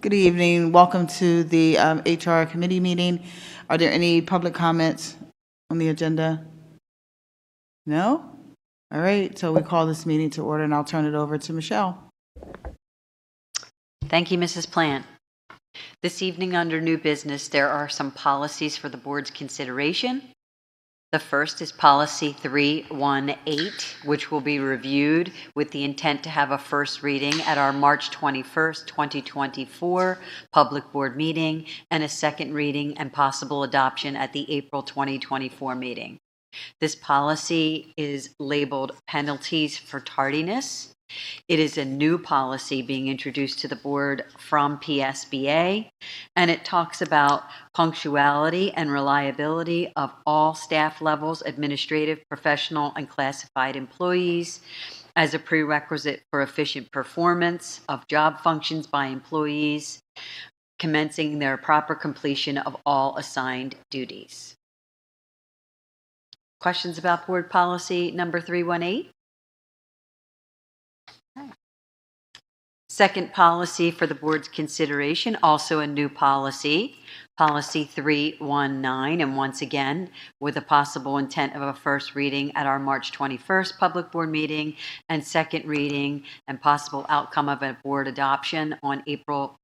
Good evening. Welcome to the HR committee meeting. Are there any public comments on the agenda? No? All right, so we call this meeting to order, and I'll turn it over to Michelle. Thank you, Mrs. Plant. This evening under new business, there are some policies for the board's consideration. The first is policy 318, which will be reviewed with the intent to have a first reading at our March 21st, 2024 public board meeting and a second reading and possible adoption at the April 2024 meeting. This policy is labeled penalties for tardiness. It is a new policy being introduced to the board from PSBA, and it talks about punctuality and reliability of all staff levels, administrative, professional, and classified employees as a prerequisite for efficient performance of job functions by employees, commencing their proper completion of all assigned duties. Questions about board policy number 318? Second policy for the board's consideration, also a new policy, policy 319, and once again, with a possible intent of a first reading at our March 21st public board meeting and second reading and possible outcome of a board adoption on April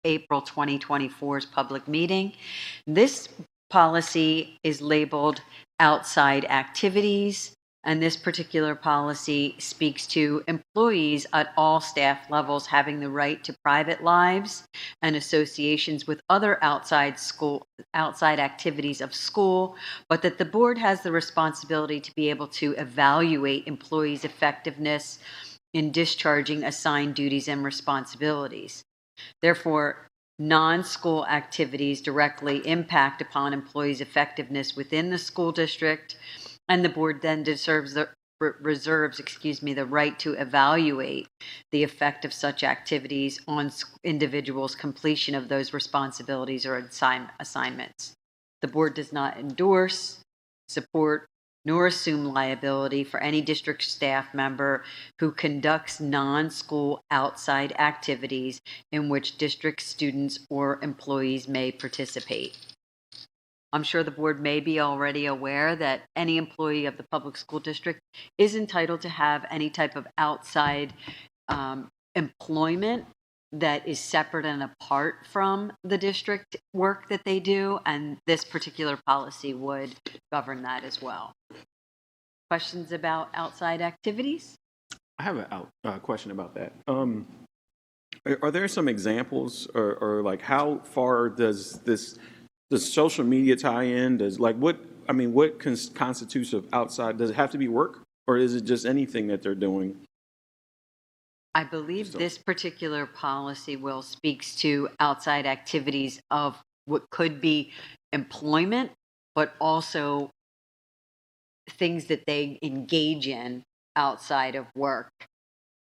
2024's public meeting. This policy is labeled outside activities. And this particular policy speaks to employees at all staff levels having the right to private lives and associations with other outside activities of school, but that the board has the responsibility to be able to evaluate employees' effectiveness in discharging assigned duties and responsibilities. Therefore, non-school activities directly impact upon employees' effectiveness within the school district, and the board then reserves the right to evaluate the effect of such activities on individuals' completion of those responsibilities or assignments. The board does not endorse, support, nor assume liability for any district staff member who conducts non-school outside activities in which district students or employees may participate. I'm sure the board may be already aware that any employee of the public school district is entitled to have any type of outside employment that is separate and apart from the district work that they do, and this particular policy would govern that as well. Questions about outside activities? I have a question about that. Are there some examples, or like how far does social media tie in? What constitutes of outside? Does it have to be work, or is it just anything that they're doing? I believe this particular policy speaks to outside activities of what could be employment, but also things that they engage in outside of work,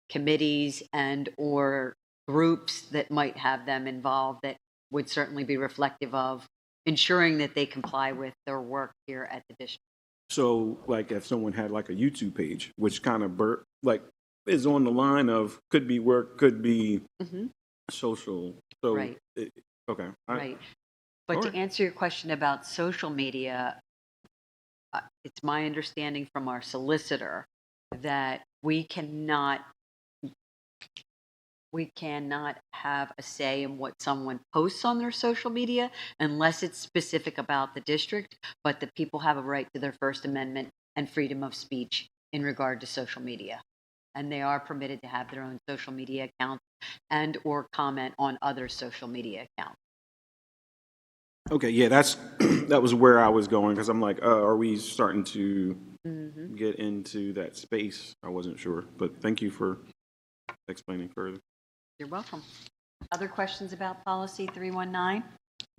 committees and or groups that might have them involved that would certainly be reflective of ensuring that they comply with their work here at the district. So, like, if someone had like a YouTube page, which kind of is on the line of could be work, could be social. So, right. Okay. Right. But to answer your question about social media, it's my understanding from our solicitor that we cannot have a say in what someone posts on their social media unless it's specific about the district, but that people have a right to their First Amendment and freedom of speech in regard to social media. And they are permitted to have their own social media accounts and or comment on other social media accounts. Okay, yeah, that was where I was going, because I'm like, are we starting to get into that space? I wasn't sure, but thank you for explaining further. You're welcome. Other questions about policy 319?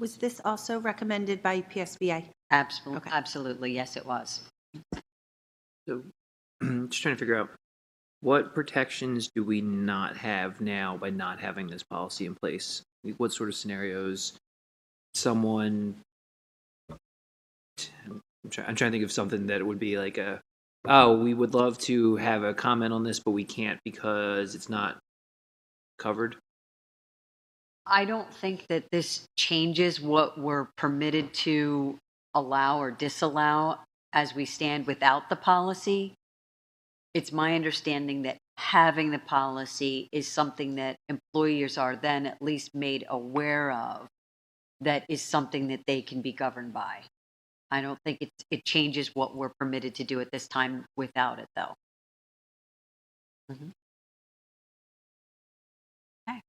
Was this also recommended by PSBA? Absolutely. Okay. Absolutely. Yes, it was. So, just trying to figure out what protections do we not have now by not having this policy in place? What sort of scenarios? Someone, I'm trying to think of something that would be like we would love to have a comment on this, but we can't because it's not covered. I don't think that this changes what we're permitted to allow or disallow as we stand without the policy. It's my understanding that having the policy is something that employers are then at least made aware of, that is something that they can be governed by. I don't think it changes what we're permitted to do at this time without it, though. Mhm. Okay.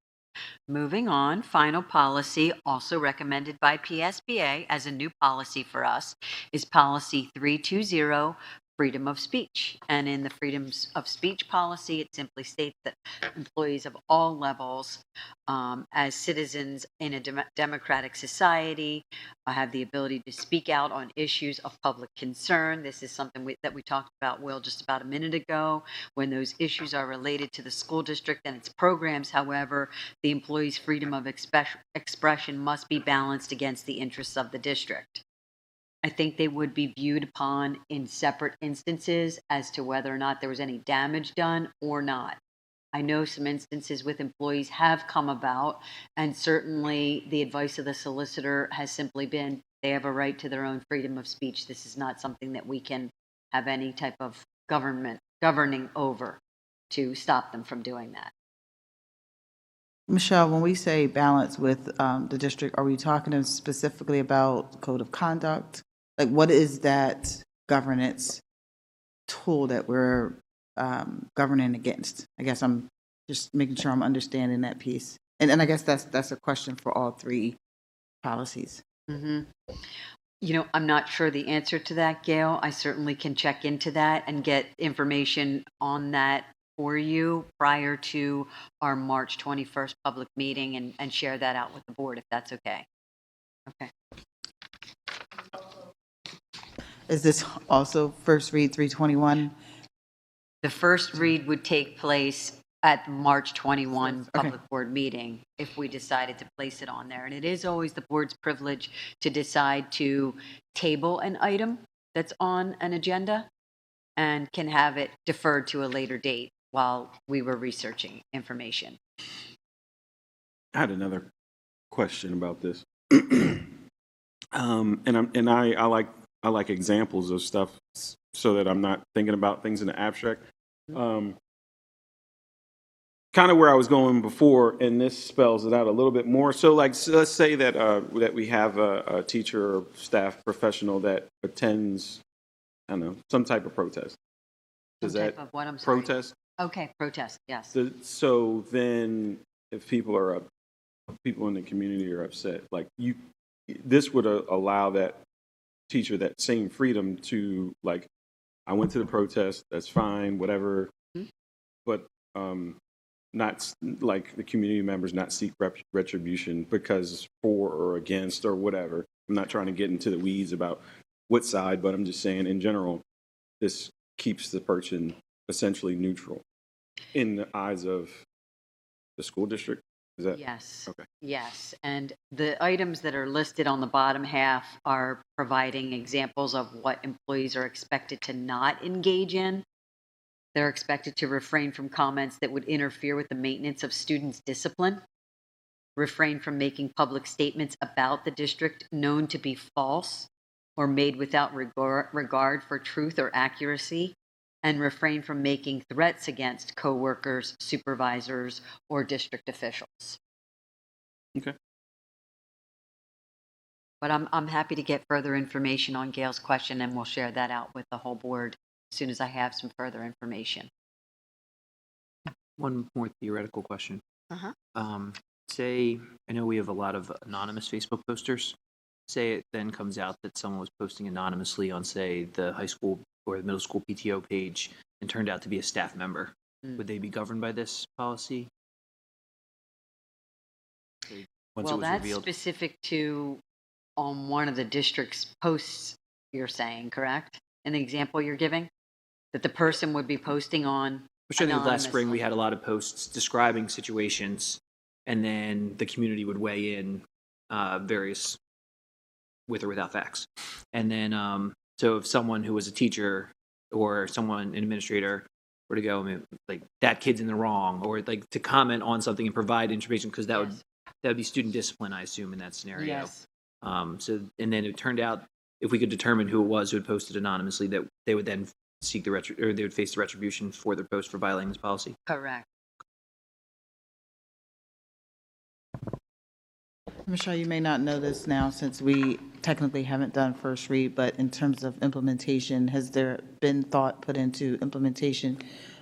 Moving on, final policy, also recommended by PSBA as a new policy for us, is policy 320, freedom of speech. And in the freedoms of speech policy, it simply states that employees of all levels, as citizens in a democratic society, have the ability to speak out on issues of public concern. This is something that we talked about, Will, just about a minute ago. When those issues are related to the school district and its programs, however, the employee's freedom of expression must be balanced against the interests of the district. I think they would be viewed upon in separate instances as to whether or not there was any damage done or not. I know some instances with employees have come about, and certainly the advice of the solicitor has simply been they have a right to their own freedom of speech. This is not something that we can have any type of governing over to stop them from doing that. Michelle, when we say balance with the district, are we talking specifically about code of conduct? Like, what is that governance tool that we're governing against? I guess I'm just making sure I'm understanding that piece. And I guess that's a question for all three policies. Mm-hmm. I'm not sure the answer to that, Gail. I certainly can check into that and get information on that for you prior to our March 21st public meeting and share that out with the board if that's okay. Okay. Is this also first read 321? The first read would take place at March 21 Okay. public board meeting if we decided to place it on there. And it is always the board's privilege to decide to table an item that's on an agenda and can have it deferred to a later date while we were researching information. I had another question about this. I like examples of stuff so that I'm not thinking about things in the abstract. Kind of where I was going before, and this spells it out a little bit more. So let's say that that we have a teacher or staff professional that attends, I don't know, some type of protest. Does Some that type of what, I'm sorry? protest? Okay, protest, yes. So then, if people in the community are upset, this would allow that teacher that same freedom to, like, I went to the protest, that's fine, whatever, but not like the community members not seek retribution because for or against or whatever. I'm not trying to get into the weeds about what side, but I'm just saying in general, this keeps the person essentially neutral in the eyes of the school district. Is that? Yes. Okay. Yes. And the items that are listed on the bottom half are providing examples of what employees are expected to not engage in. They're expected to refrain from comments that would interfere with the maintenance of students' discipline, refrain from making public statements about the district known to be false or made without regard for truth or accuracy, and refrain from making threats against coworkers, supervisors, or district officials. Okay. But I'm happy to get further information on Gail's question, and we'll share that out with the whole board as soon as I have some further information. One more theoretical question. Uh-huh. Say, I know we have a lot of anonymous Facebook posters. Say it then comes out that someone was posting anonymously on, say, the high school or the middle school PTO page and turned out to be a staff member. Would they be governed by this policy? Once it was That's revealed. specific to on one of the district's posts, you're saying, correct? In the example you're giving? That the person would be posting on Which I think last spring we anonymously. had a lot of posts describing situations, and then the community would weigh in various with or without facts. And then, so if someone who was a teacher or someone, an administrator, were to go, I mean, like, that kid's in the wrong, or like to comment on something and provide information, because that would that would be student discipline, I assume, in that scenario. Yes. So, and then it turned out, if we could determine who it was who had posted anonymously, that they would then seek the or they would face the retribution for their post for violating this policy. Correct. Michelle, you may not know this now since we technically haven't done first read, but in terms of implementation, has there been thought put into implementation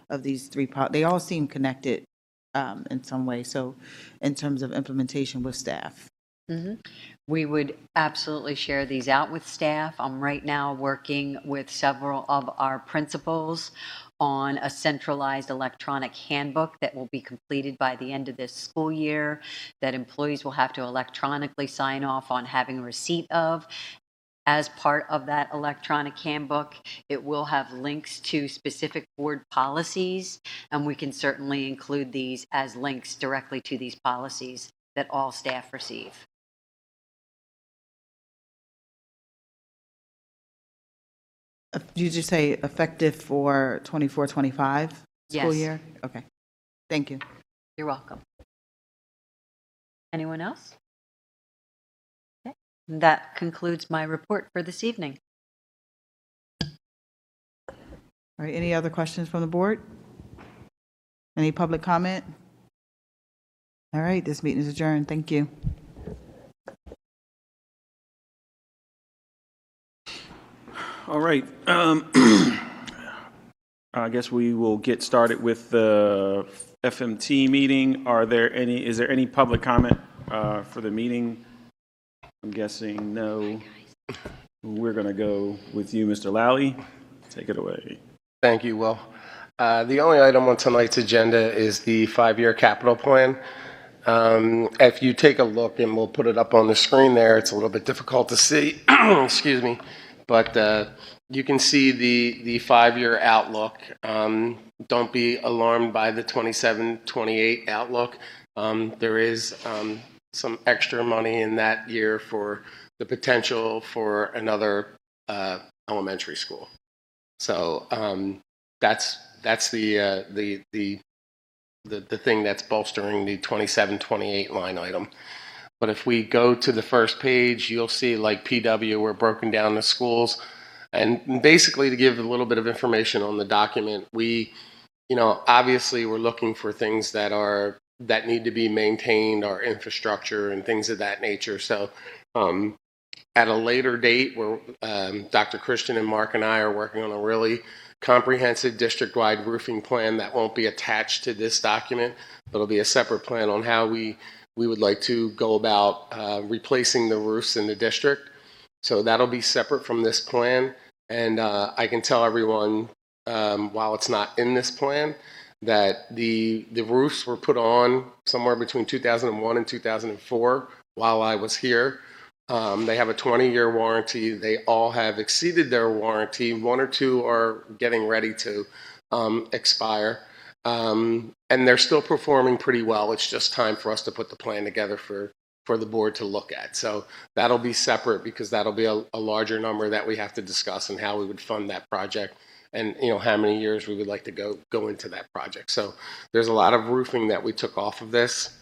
of these three? They all seem connected in some way. So in terms of implementation with staff. We would absolutely share these out with staff. I'm right now working with several of our principals on a centralized electronic handbook that will be completed by the end of this school year, that employees will have to electronically sign off on having receipt of. As part of that electronic handbook, it will have links to specific board policies, and we can certainly include these as links directly to these policies that all staff receive. Did you just say effective for 24-25 school Yes. year? Okay. Thank you. You're welcome. Anyone else? Okay. That concludes my report for this evening. All right, any other questions from the board? Any public comment? All right, this meeting is adjourned. Thank you. All right. I guess we will get started with the FMT meeting. Is there any public comment for the meeting? I'm guessing no. We're going to go with you, Mr. Lally. Take it away. Thank you, Will. The only item on tonight's agenda is the 5-year capital plan. If you take a look, and we'll put it up on the screen there, it's a little bit difficult to see, excuse me, but you can see the 5-year outlook. Don't be alarmed by the 27-28 outlook. There is some extra money in that year for the potential for another elementary school. So that's the thing that's bolstering the 27-28 line item. But if we go to the first page, you'll see like PW, we're broken down the schools. And basically to give a little bit of information on the document, we, obviously we're looking for things that need to be maintained, our infrastructure and things of that nature. So at a later date, where Dr. Christian and Mark and I are working on a really comprehensive district-wide roofing plan that won't be attached to this document, but it'll be a separate plan on how we would like to go about replacing the roofs in the district. So that'll be separate from this plan. And I can tell everyone, while it's not in this plan, that the roofs were put on somewhere between 2001 and 2004 while I was here. They have a 20-year warranty. They all have exceeded their warranty. 1 or 2 are getting ready to expire. And they're still performing pretty well. It's just time for us to put the plan together for the board to look at. So that'll be separate because that'll be a larger number that we have to discuss and how we would fund that project and how many years we would like to go into that project. So there's a lot of roofing that we took off of this.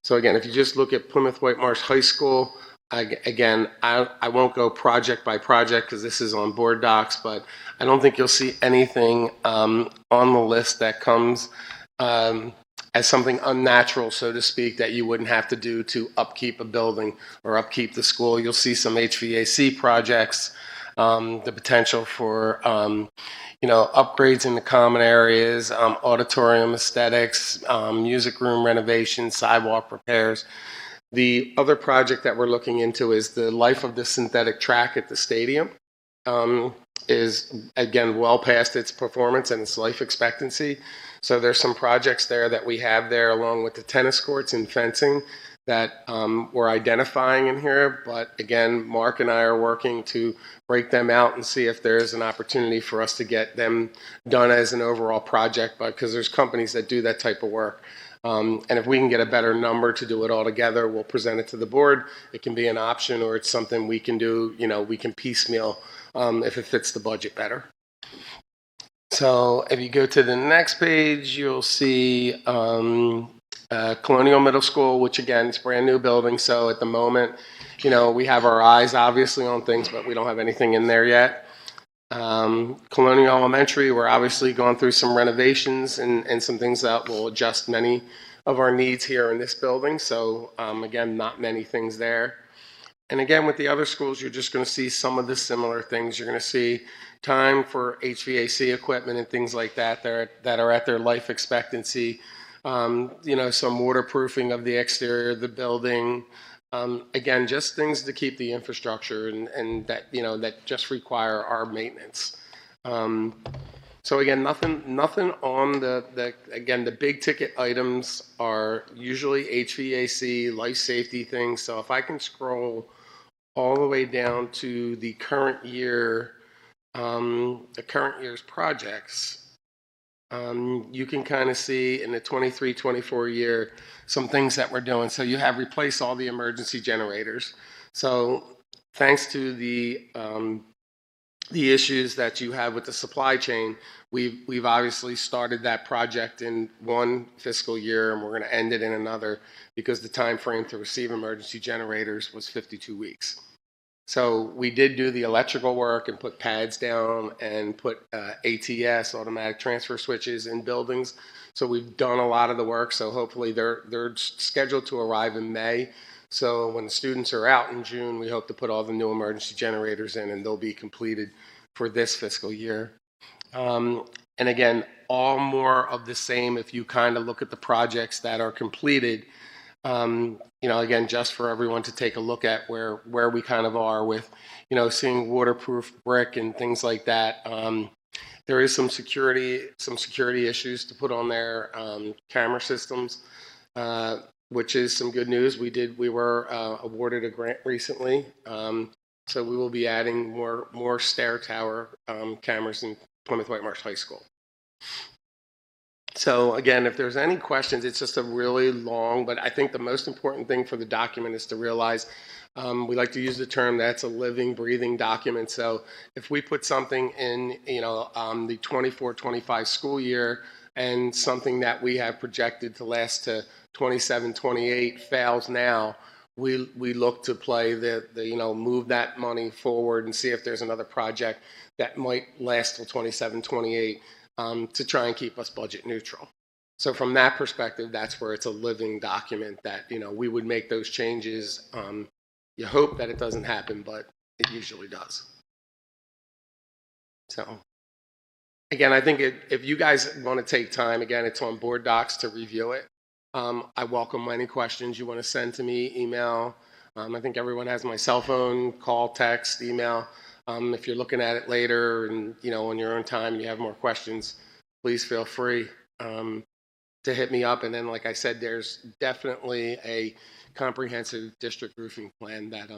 So again, if you just look at Plymouth White Marsh High School, I won't go project by project because this is on board docs, but I don't think you'll see anything on the list that comes as something unnatural, so to speak, that you wouldn't have to do to upkeep a building or upkeep the school. You'll see some HVAC projects, the potential for upgrades in the common areas, auditorium aesthetics, music room renovations, sidewalk repairs. The other project that we're looking into is the life of the synthetic track at the stadium. Is again well past its performance and its life expectancy. So there's some projects there that we have there along with the tennis courts and fencing that we're identifying in here. But again, Mark and I are working to break them out and see if there's an opportunity for us to get them done as an overall project, because there's companies that do that type of work. And if we can get a better number to do it all together, we'll present it to the board. It can be an option, or it's something we can do, we can piecemeal if it fits the budget better. So if you go to the next page, you'll see Colonial Middle School, which again, it's a brand new building, so at the moment, we have our eyes obviously on things, but we don't have anything in there yet. Colonial Elementary, we're obviously going through some renovations and some things that will adjust many of our needs here in this building. So again, not many things there. And again, with the other schools, you're just going to see some of the similar things. You're going to see time for HVAC equipment and things like that that are at their life expectancy. Some waterproofing of the exterior of the building. Again, just things to keep the infrastructure and that, that just require our maintenance. So again, nothing on the big ticket items are usually HVAC, life safety things. So if I can scroll all the way down to the current year, the current year's projects, you can kind of see in the 23-24 year some things that we're doing. So you have replaced all the emergency generators. So thanks to the issues that you have with the supply chain, we've obviously started that project in one fiscal year, and we're going to end it in another because the time frame to receive emergency generators was 52 weeks. So we did do the electrical work and put pads down and put ATS, automatic transfer switches, in buildings. So we've done a lot of the work. So hopefully they're scheduled to arrive in May. So when the students are out in June, we hope to put all the new emergency generators in, and they'll be completed for this fiscal year. And again, all more of the same if you kind of look at the projects that are completed. Again, just for everyone to take a look at where we kind of are with, seeing waterproof brick and things like that. There is some security issues to put on there, camera systems, which is some good news. We were awarded a grant recently, so we will be adding more stair tower cameras in Plymouth White Marsh High School. So again, if there's any questions, it's just a really long, but I think the most important thing for the document is to realize we like to use the term that's a living, breathing document. So if we put something in, the 24-25 school year and something that we have projected to last to 27-28 fails now, we look to play move that money forward and see if there's another project that might last till 27-28. To try and keep us budget neutral. So from that perspective, that's where it's a living document that, we would make those changes. You hope that it doesn't happen, but it usually does. So again, I think if you guys want to take time, again, it's on board docs to review it. I welcome any questions you want to send to me, email. I think everyone has my cell phone, call, text, email. If you're looking at it later and, on your own time, you have more questions, please feel free to hit me up. And then, like I said, there's definitely a comprehensive district roofing plan that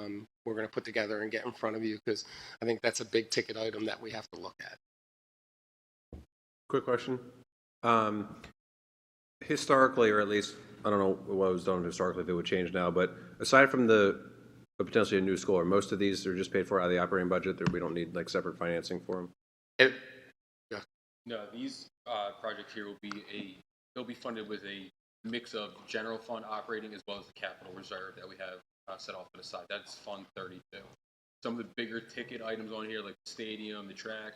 we're going to put together and get in front of you, because I think that's a big ticket item that we have to look at. Quick question. Historically, or at least, I don't know what was done historically, if it would change now, but aside from potentially a new school, or most of these are just paid for out of the operating budget, we don't need separate financing for them? No, these projects here they'll be funded with a mix of general fund operating as well as the capital reserve that we have set off to the side. That's Fund 32. Some of the bigger ticket items on here, like the stadium, the track,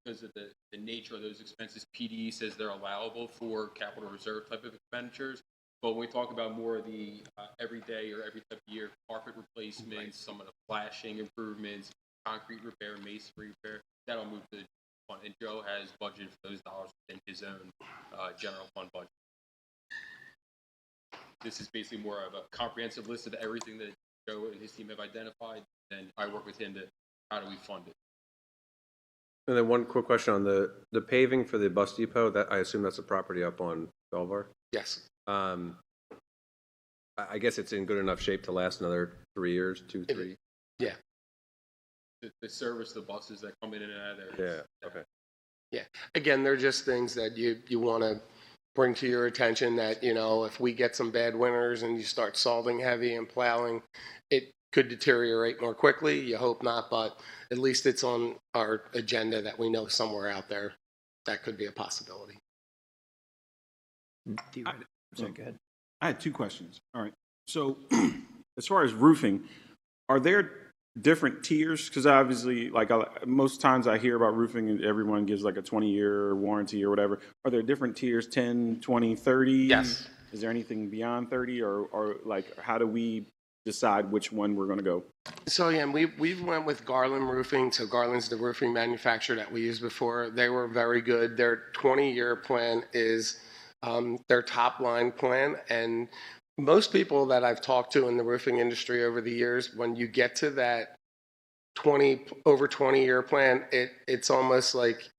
because of the nature of those expenses, PD says they're allowable for capital reserve type of expenditures. But when we talk about more of the everyday or every type of year carpet replacements, right, some of the flashing improvements, concrete repair, masonry repair, that'll move to the fund. And Joe has budgeted for those dollars within his own general fund budget. This is basically more of a comprehensive list of everything that Joe and his team have identified, and I work with him to how do we fund it. And then one quick question on the paving for the bus depot. That I assume that's a property up on Belvoir. Yes. I guess it's in good enough shape to last another 3 years, 3. Yeah. The service, the buses that come in and out of there. Yeah. Okay. Yeah. Again, they're just things that you want to bring to your attention that, if we get some bad winters and you start salting heavy and plowing, it could deteriorate more quickly. You hope not, but at least it's on our agenda that we know somewhere out there that could be a possibility. Sorry, go ahead. I had two questions. All right. So as far as roofing, are there different tiers? Because obviously, like most times I hear about roofing and everyone gives like a 20-year warranty or whatever. Are there different tiers, 10, 20, 30? Yes. Is there anything beyond 30 or like how do we decide which one we're going to go? So again, we've went with Garland Roofing. So Garland's the roofing manufacturer that we used before. They were very good. Their 20-year plan is their top line plan. And most people that I've talked to in the roofing industry over the years, when you get to that 20-year plan, it's almost like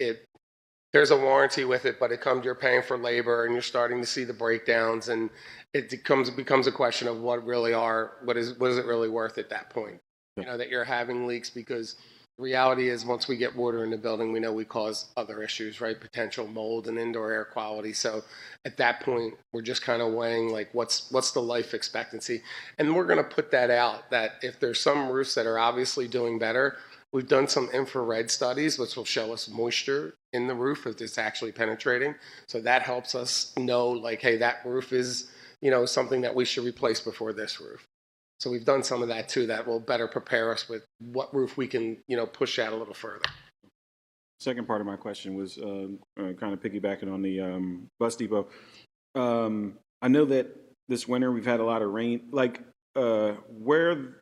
there's a warranty with it, but you're paying for labor and you're starting to see the breakdowns, and it becomes a question of what is it really worth at that point? You know, that you're having leaks, because the reality is once we get water in the building, we know we cause other issues, right? Potential mold and indoor air quality. So at that point, we're just kind of weighing like what's the life expectancy. And we're going to put that out, that if there's some roofs that are obviously doing better, we've done some infrared studies, which will show us moisture in the roof if it's actually penetrating. So that helps us know, like, hey, that roof is, something that we should replace before this roof. So we've done some of that too. That will better prepare us with what roof we can, push out a little further. Second part of my question was kind of piggybacking on the bus depot. I know that this winter we've had a lot of rain. Like where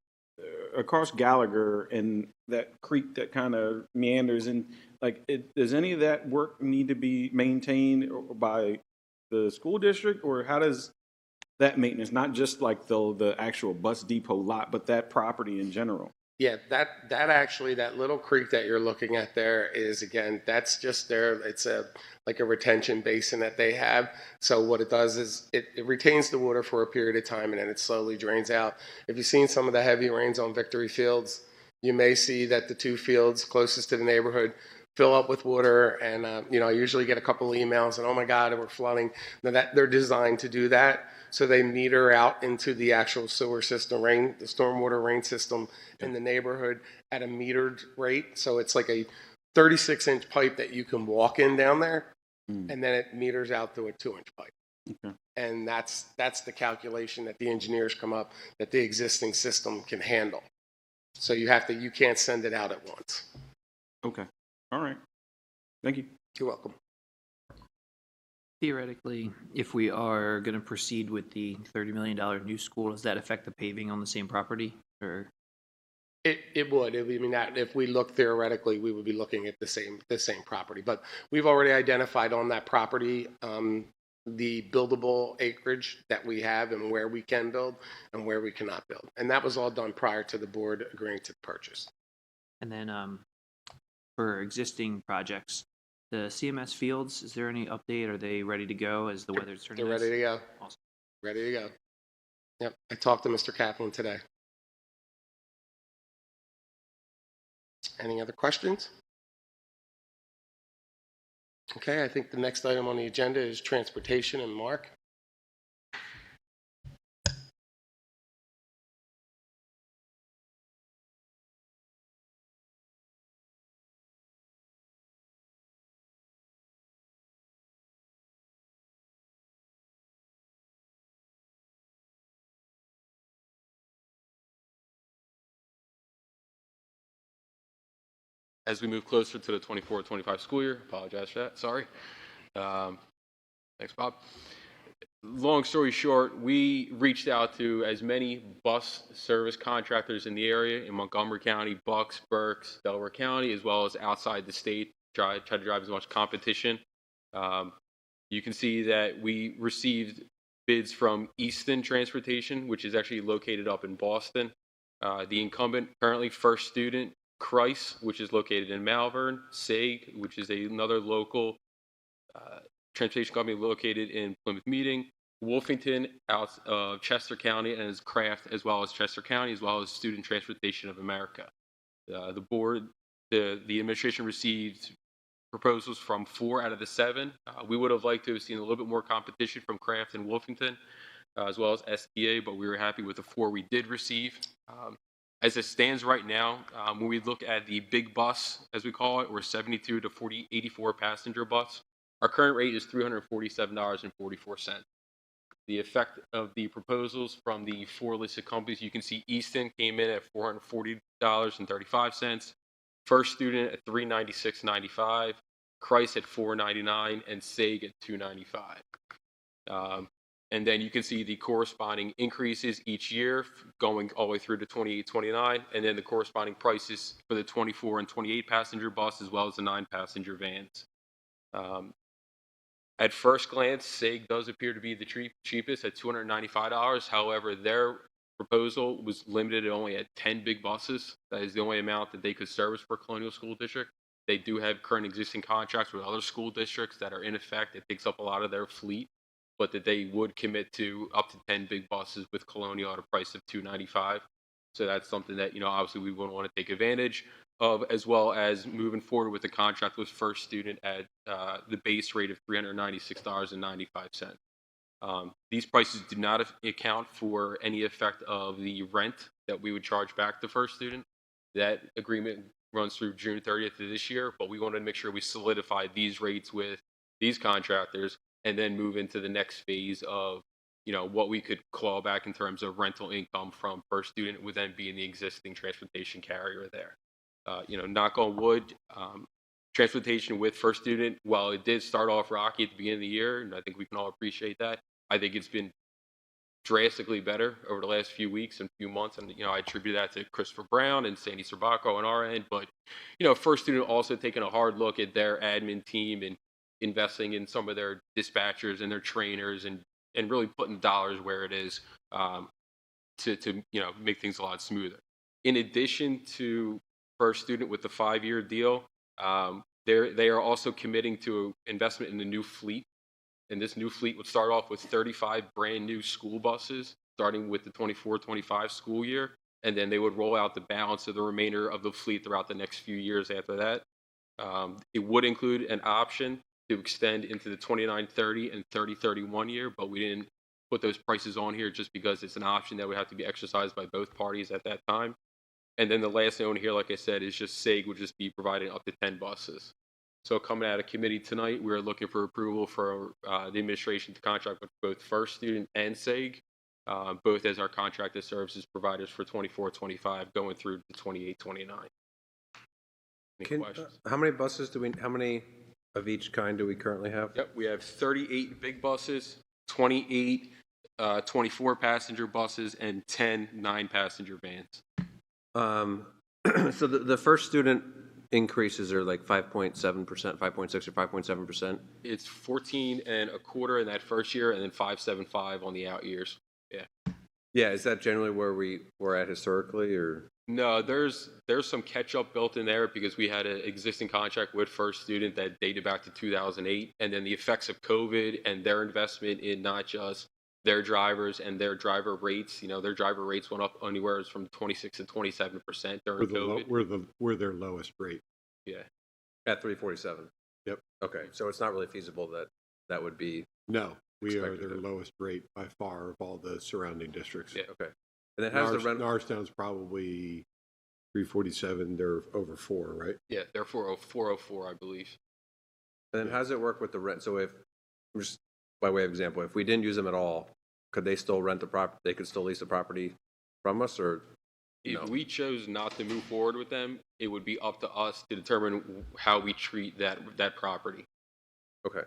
across Gallagher and that creek that kind of meanders in, like, does any of that work need to be maintained by the school district, or how does that maintenance, not just like the actual bus depot lot, but that property in general? Yeah, that actually, that little creek that you're looking at there is, again, that's just there. It's like a retention basin that they have. So what it does is it retains the water for a period of time and then it slowly drains out. If you've seen some of the heavy rains on Victory Fields, you may see that the two fields closest to the neighborhood fill up with water, and I usually get a couple of emails and, oh my God, we're flooding. Now that they're designed to do that, so they meter out into the actual sewer system, the stormwater rain system in the neighborhood at a metered rate. So it's like a 36-inch pipe that you can walk in down there, and then it meters out to a 2-inch pipe. Okay. And that's the calculation that the engineers come up that the existing system can handle. So you can't send it out at once. Okay. All right. Thank you. You're welcome. Theoretically, if we are going to proceed with the $30 million new school, does that affect the paving on the same property? Or It would. I mean, that if we look theoretically, we would be looking at the same property. But we've already identified on that property the buildable acreage that we have and where we can build and where we cannot build. And that was all done prior to the board agreeing to the purchase. And then for existing projects, the CMS fields, is there any update? Are they ready to go as the weather's turning? They're ready to go. Awesome. Ready to go. Yep. I talked to Mr. Kaplan today. Any other questions? Okay, I think the next item on the agenda is transportation, and Mark. As we move closer to the 24-25 school year, apologize for that, sorry. Thanks, Bob. Long story short, we reached out to as many bus service contractors in the area in Montgomery County, Bucks, Berks, Delaware County, as well as outside the state, try to drive as much competition. You can see that we received bids from Easton Transportation, which is actually located up in Boston. The incumbent, currently First Student, Christ, which is located in Malvern, SAG, which is another local transportation company located in Plymouth Meeting, Wolfington out of Chester County, and Kraft, as well as Chester County, as well as Student Transportation of America. The board, the administration received proposals from 4 out of the 7. We would have liked to have seen a little bit more competition from Kraft and Wolfington, as well as SDA, but we were happy with the 4 we did receive. As it stands right now, when we look at the big bus, as we call it, or 72 to 84 passenger bus, our current rate is $347.44. The effect of the proposals from the 4 listed companies, you can see Easton came in at $440.35, First Student at $396.95, Christ at $499, and SAG at $295. And then you can see the corresponding increases each year going all the way through to 28, 29, and then the corresponding prices for the 24 and 28 passenger bus as well as the 9 passenger vans. At first glance, SAG does appear to be the cheapest at $295. However, their proposal was limited only at 10 big buses. That is the only amount that they could service for Colonial School District. They do have current existing contracts with other school districts that are in effect. It takes up a lot of their fleet, but that they would commit to up to 10 big buses with Colonial at a price of $295. So that's something that, obviously we wouldn't want to take advantage of, as well as moving forward with the contract with First Student at the base rate of $396.95. These prices do not account for any effect of the rent that we would charge back to First Student. That agreement runs through June 30th of this year, but we wanted to make sure we solidify these rates with these contractors and then move into the next phase of what we could claw back in terms of rental income from First Student would then be in the existing transportation carrier there. Knock on wood, transportation with First Student, while it did start off rocky at the beginning of the year, and I think we can all appreciate that, I think it's been drastically better over the last few weeks and few months. And, I attribute that to Christopher Brown and Sandy Serbaco on our end. But, First Student also taking a hard look at their admin team and investing in some of their dispatchers and their trainers and really putting dollars where it is to make things a lot smoother. In addition to First Student with the 5-year deal, they are also committing to investment in a new fleet. And this new fleet would start off with 35 brand new school buses, starting with the 24-25 school year. And then they would roll out the balance of the remainder of the fleet throughout the next few years after that. It would include an option to extend into the 29-30 and 30-31 year, but we didn't put those prices on here just because it's an option that would have to be exercised by both parties at that time. And then the last note here, like I said, is just SAG would just be providing up to 10 buses. So coming out of committee tonight, we're looking for approval for the administration to contract with both First Student and SAG, both as our contracted services providers for 24-25 going through to 28-29. Any questions? How many of each kind do we currently have? Yep, we have 38 big buses, 28 24 passenger buses, and 10 9-passenger vans. So the First Student increases are like 5.7%, 5.6 or 5.7%. It's 14.25 in that first year, and then 5.75 on the out years. Yeah. Yeah, is that generally where we're at historically, or? No, there's some catch up built in there because we had an existing contract with First Student that dated back to 2008, and then the effects of COVID and their investment in not just their drivers and their driver rates. Their driver rates went up anywhere from 26 to 27% during COVID. We're their lowest rate. Yeah. At 347. Yep. Okay, so it's not really feasible that would be. No, we are Expected their to. lowest rate by far of all the surrounding districts. Yeah. Okay. And then how's the rent? Norristown's probably 347. They're over 4, right? Yeah, they're 404, I believe. And then how does it work with the rent? So if, just by way of example, if we didn't use them at all, could they still rent the property? They could still lease the property from us, or? If No. we chose not to move forward with them, it would be up to us to determine how we treat that property. Okay.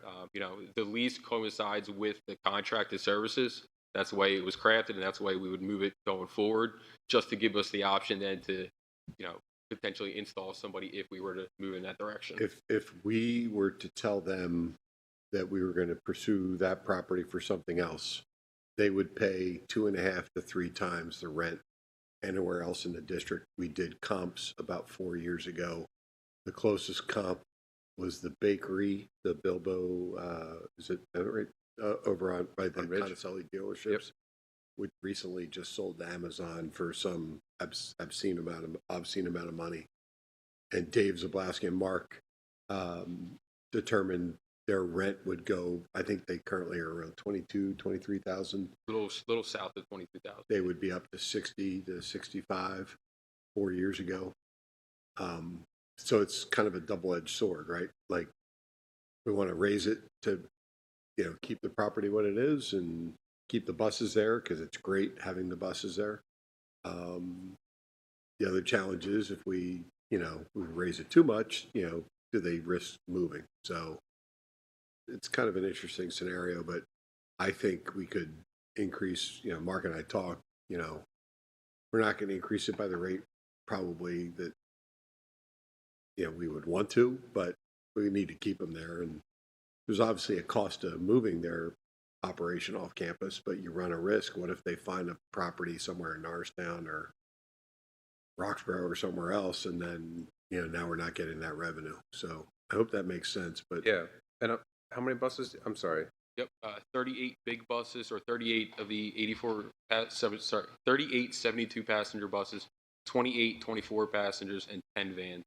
The lease coincides with the contracted services. That's the way it was crafted, and that's the way we would move it going forward, just to give us the option then to, potentially install somebody if we were to move in that direction. If we were to tell them that we were going to pursue that property for something else, they would pay 2.5 to 3 times the rent anywhere else in the district. We did comps about 4 years ago. The closest comp was the bakery, the Bilbo, is it right, over on by the On Ridge? Conticelli dealerships, which recently just sold to Amazon for some obscene amount of money. And Dave Zablowski and Mark determined their rent would go, I think they currently are around 23,000. Little south of 22,000. They would be up to 60 to 65 4 years ago. So it's kind of a double-edged sword, right? Like, we want to raise it to, keep the property what it is, and keep the buses there because it's great having the buses there. The other challenge is if we raise it too much, do they risk moving? So it's kind of an interesting scenario, but I think we could increase, Mark and I talked, we're not going to increase it by the rate probably that, we would want to, but we need to keep them there. And there's obviously a cost to moving their operation off campus, but you run a risk. What if they find a property somewhere in Norristown or Roxborough or somewhere else, and then, now we're not getting that revenue. So I hope that makes sense, but Yeah, and how many buses? I'm sorry. Yep, 38 big buses, or 38 of the 38 72 passenger buses, 28 24 passengers, and 10 vans.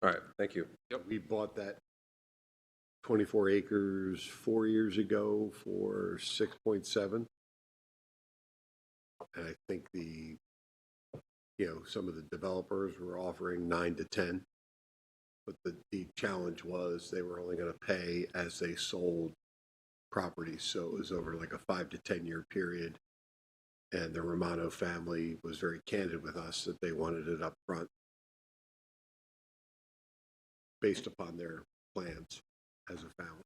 All right, thank you. we bought that 24 acres 4 years ago for 6.7. And I think some of the developers were offering 9 to 10. But the challenge was they were only going to pay as they sold properties. So it was over like a 5 to 10 year period. And the Romano family was very candid with us that they wanted it up front based upon their plans as a family.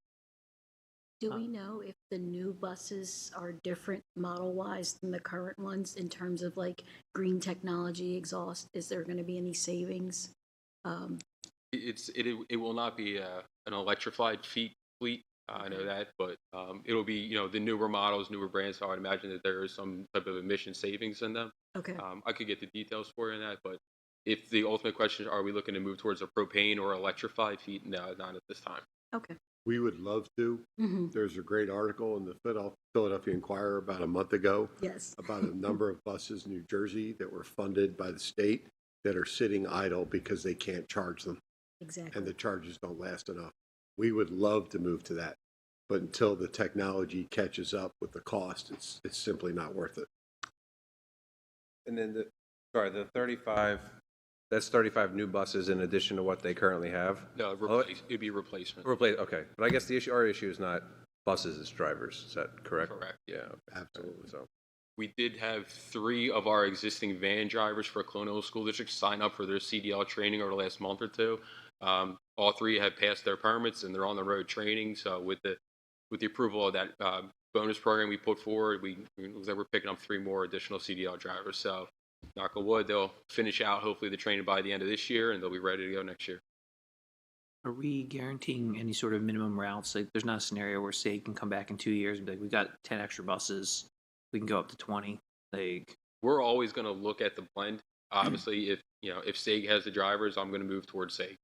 Do we know if the new buses are different model-wise than the current ones in terms of like green technology, exhaust? Is there going to be any savings? It will not be an electrified fleet. I know that, but it'll be the newer models, newer brands. So I'd imagine that there is some type of emission savings in them. Okay. I could get the details for you on that, but if the ultimate question is, are we looking to move towards a propane or electrified fleet? No, not at this time. Okay. We would love to. Mm-hmm. There's a great article in the Philadelphia Inquirer about a month ago Yes. about a number of buses in New Jersey that were funded by the state that are sitting idle because they can't charge them Exactly. and the charges don't last enough. We would love to move to that, but until the technology catches up with the cost, it's simply not worth it. And then the 35, that's 35 new buses in addition to what they currently have? No, it'd be replacement. Okay, but I guess our issue is not buses, it's drivers, is that correct? Correct. Yeah. Okay. Absolutely. So, We did have 3 of our existing van drivers for Colonial School District sign up for their CDL training over the last month or two. All 3 have passed their permits and they're on the road training. So with the approval of that bonus program we put forward, we're picking up 3 more additional CDL drivers. So knock on wood, they'll finish out hopefully the training by the end of this year and they'll be ready to go next year. Are we guaranteeing any sort of minimum routes? Like, there's not a scenario where SAG can come back in 2 years and be like, we got 10 extra buses, we can go up to 20. Like, We're always going to look at the blend. Obviously, if SAG has the drivers, I'm going to move towards SAG.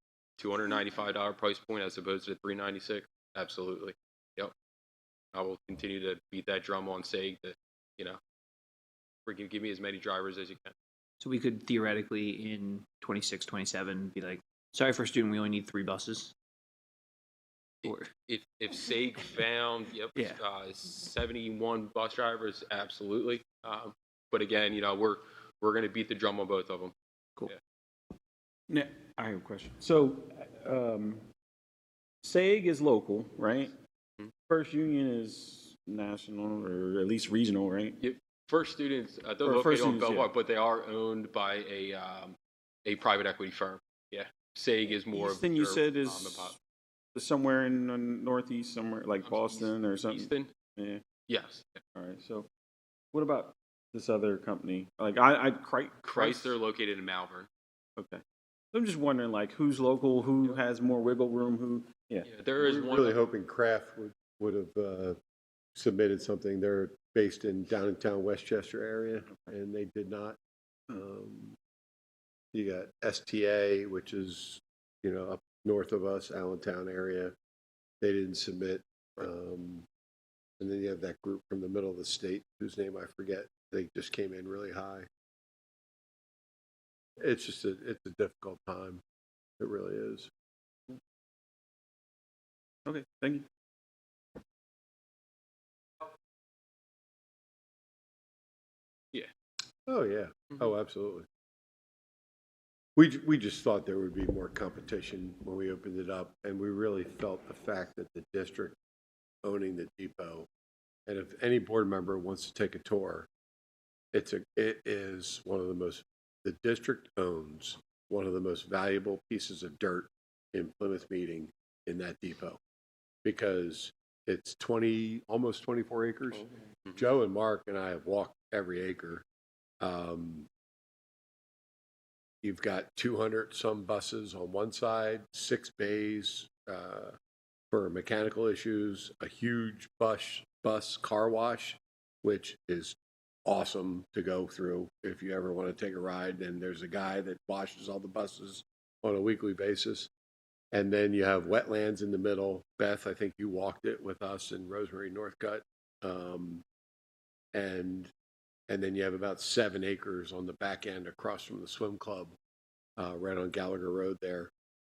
$295 price point as opposed to $396. Absolutely. Yep. I will continue to beat that drum on SAG that, give me as many drivers as you can. so we could theoretically in 26, 27 be like, sorry, for a student, we only need 3 buses. Or If SAG found 71 bus drivers, absolutely. But again, we're going to beat the drum on both of them. cool. Yeah. Now, I have a question. So, SAG is local, right? Mhm. First Union is national or at least regional, right? Yep. First students, they're Or located First on Students, yeah. Belmont, but they are owned by a private equity firm. Yeah. SAG is more Easton, of you your said, mom is and pop. somewhere in the northeast, somewhere like Boston or something? Easton? Yeah. Yes. All right. So, what about this other company? Like, I Chrysler located in Malvern. Okay. I'm just wondering, like, who's local, who has more wiggle room, who, yeah. Yeah, there is We're one. really hoping Kraft would have submitted something. They're based in downtown Westchester area, and they did not. You got STA, which is, up north of us, Allentown area. They didn't submit. And then you have that group from the middle of the state, whose name I forget. They just came in really high. It's just it's a difficult time. It really is. Okay, thank you. Yeah. Oh, yeah. Oh, absolutely. We just thought there would be more competition when we opened it up, and we really felt the fact that the district owning the depot, and if any board member wants to take a tour, it is one of the most, the district owns one of the most valuable pieces of dirt in Plymouth Meeting in that depot, because it's almost 24 acres. Joe and Mark and I have walked every acre. You've got 200 some buses on one side, 6 bays for mechanical issues, a huge bus car wash, which is awesome to go through if you ever want to take a ride. And there's a guy that washes all the buses on a weekly basis. And then you have wetlands in the middle. Beth, I think you walked it with us in Rosemary Northcutt. And then you have about 7 acres on the back end across from the swim club, right on Gallagher Road there.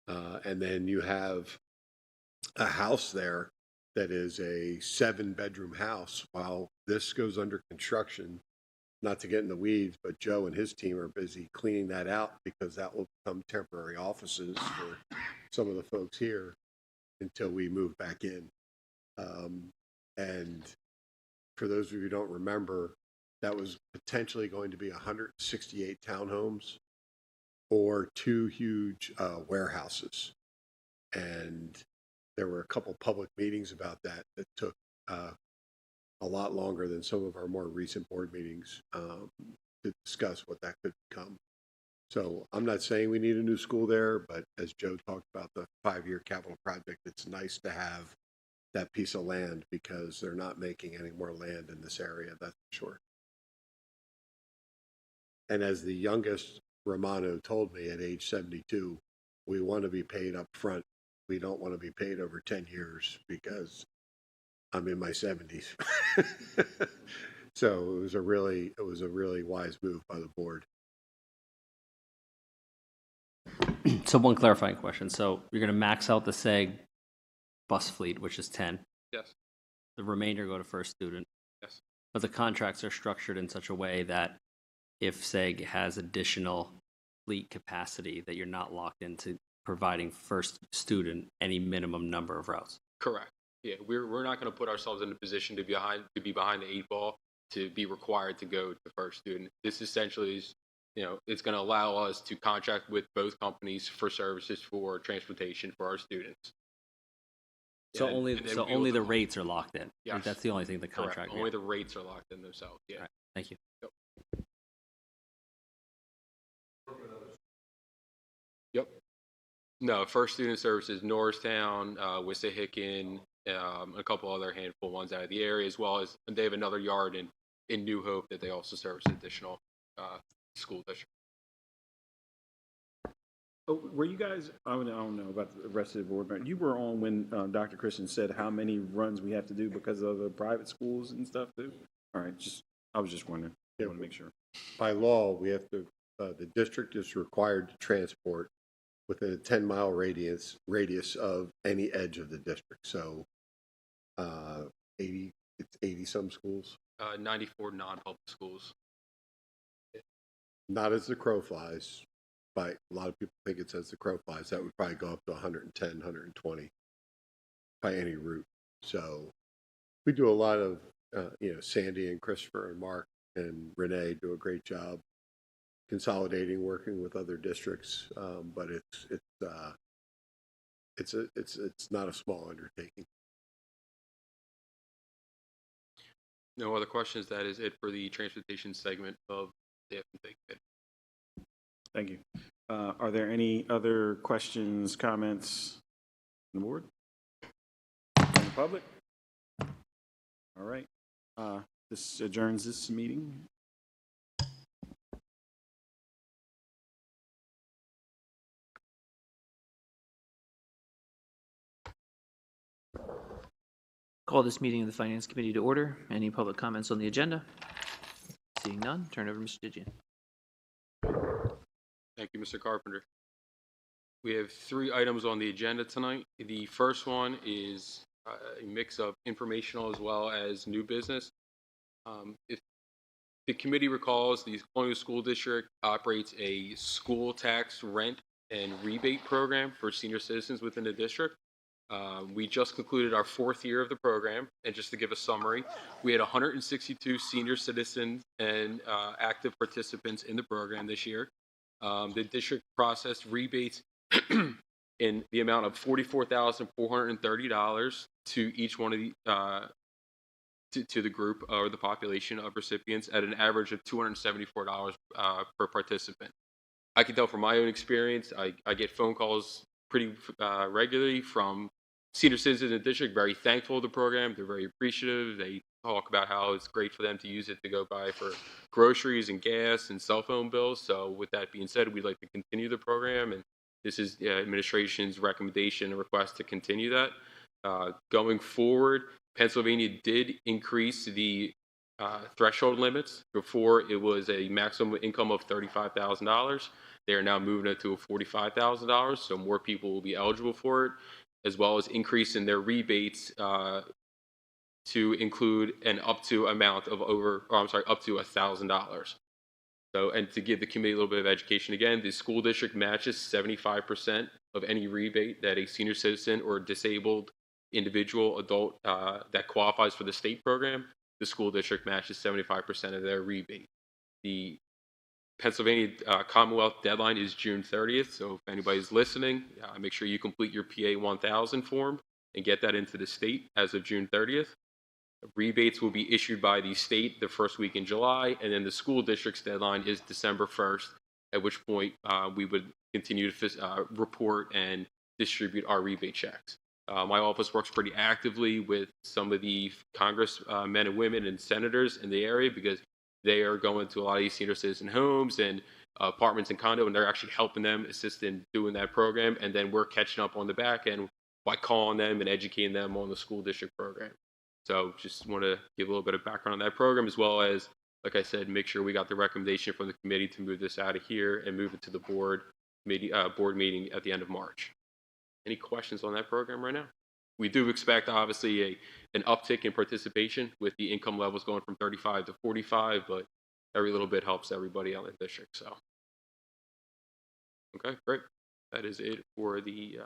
And then you have a house there that is a 7-bedroom house. While this goes under construction, not to get in the weeds, but Joe and his team are busy cleaning that out, because that will become temporary offices for some of the folks here until we move back in. And for those of you who don't remember, that was potentially going to be 168 townhomes or 2 huge warehouses. And there were a couple public meetings about that took a lot longer than some of our more recent board meetings to discuss what that could become. So I'm not saying we need a new school there, but as Joe talked about the 5-year capital project, it's nice to have that piece of land, because they're not making any more land in this area, that's for sure. And as the youngest Romano told me at age 72, we want to be paid up front. We don't want to be paid over 10 years, because I'm in my 70s. So it was a really wise move by the board. So one clarifying question. So you're going to max out the SEG bus fleet, which is 10. Yes. The remainder go to first student. Yes. But the contracts are structured in such a way that if SEG has additional fleet capacity, that you're not locked into providing first student any minimum number of routes. Correct. Yeah, we're not going to put ourselves in a position to be behind the 8 ball, to be required to go to first student. This essentially is, it's going to allow us to contract with both companies for services for transportation for our students. So And- only and then so we only will- the rates are locked in. Yes. Like, that's the only thing the Correct. contract. Only the rates are locked in themselves. Yeah. All right. Thank you. Yep. No, first student services, Norristown, Wissahickon, a couple other handful ones out of the area, as well as they have another yard in New Hope that they also service additional school district. Oh, were you guys, I don't know about the rest of the board, but you were on when Dr. Christian said how many runs we have to do because of the private schools and stuff too? All right, I was just wondering. I want to make sure. By law, we have to, the district is required to transport within a 10-mile radius of any edge of the district. So 80 some schools. 94 non-public schools. Not as the crow flies, but a lot of people think it's as the crow flies. That would probably go up to 110, 120 by any route. So we do a lot of, Sandy and Christopher and Mark and Renee do a great job consolidating, working with other districts. But it's not a small undertaking. No other questions. That is it for the transportation segment of the F&P bid. Thank you. Are there any other questions, comments on the board? From the public? All right. This adjourns this meeting. Call this meeting of the Finance Committee to order. Any public comments on the agenda? Seeing none, turn over to Mr. Didion. Thank you, Mr. Carpenter. We have 3 items on the agenda tonight. The first one is a mix of informational as well as new business. If the committee recalls the Colonial School District operates a school tax rent and rebate program for senior citizens within the district. We just concluded our 4th year of the program, and just to give a summary, we had 162 senior citizens and active participants in the program this year. The district processed rebates in the amount of $44,430 to each one of the to the group or the population of recipients at an average of $274 per participant. I can tell from my own experience, I get phone calls pretty regularly from senior citizens in the district, very thankful of the program. They're very appreciative. They talk about how it's great for them to use it to go buy for groceries and gas and cell phone bills. So with that being said, we'd like to continue the program, and this is the administration's recommendation and request to continue that. Going forward, Pennsylvania did increase the threshold limits. Before, it was a maximum income of $35,000. They are now moving it to $45,000, so more people will be eligible for it, as well as increasing their rebates to include an up to amount of up to $1,000. So, and to give the committee a little bit of education again, the school district matches 75% of any rebate that a senior citizen or disabled individual adult that qualifies for the state program. The school district matches 75% of their rebate. The Pennsylvania Commonwealth deadline is June 30th, so if anybody's listening, make sure you complete your PA 1000 form and get that into the state as of June 30th. Rebates will be issued by the state the first week in July, and then the school district's deadline is December 1st, at which point we would continue to report and distribute our rebate checks. My office works pretty actively with some of the Congress men and women and senators in the area because they are going to a lot of these senior citizen homes and apartments and condo, and they're actually helping them, assist in doing that program. And then we're catching up on the back end by calling them and educating them on the school district program. So just want to give a little bit of background on that program, as well as, like I said, make sure we got the recommendation from the committee to move this out of here and move it to the board meeting at the end of March. Any questions on that program right now? We do expect, obviously, an uptick in participation with the income levels going from 35 to 45, but every little bit helps everybody out in the district. So, okay, great. That is it for the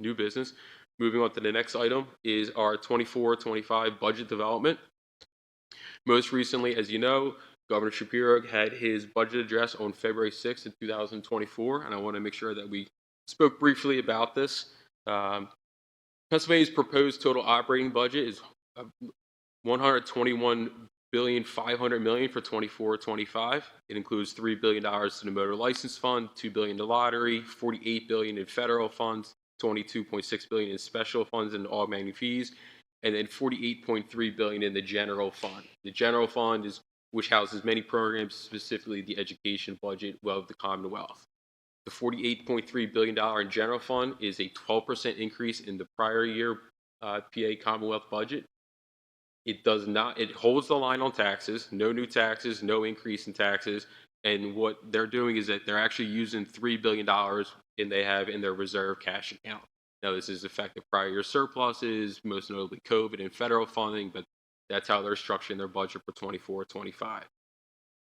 new business. Moving on to the next item is our 24-25 budget development. Most recently, as you know, Governor Shapiro had his budget address on February 6th of 2024, and I want to make sure that we spoke briefly about this. Pennsylvania's proposed total operating budget is $121,500,000,000 for 24-25. It includes $3 billion to the motor license fund, $2 billion to lottery, $48 billion in federal funds, $22.6 billion in special funds and augmenting fees, and then $48.3 billion in the general fund. The general fund is which houses many programs, specifically the education budget of the Commonwealth. The $48.3 billion in general fund is a 12% increase in the prior year PA Commonwealth budget. It holds the line on taxes, no new taxes, no increase in taxes. And what they're doing is that they're actually using $3 billion they have in their reserve cash account. Now, this is effective prior year surpluses, most notably COVID and federal funding, but that's how they're structuring their budget for 24-25.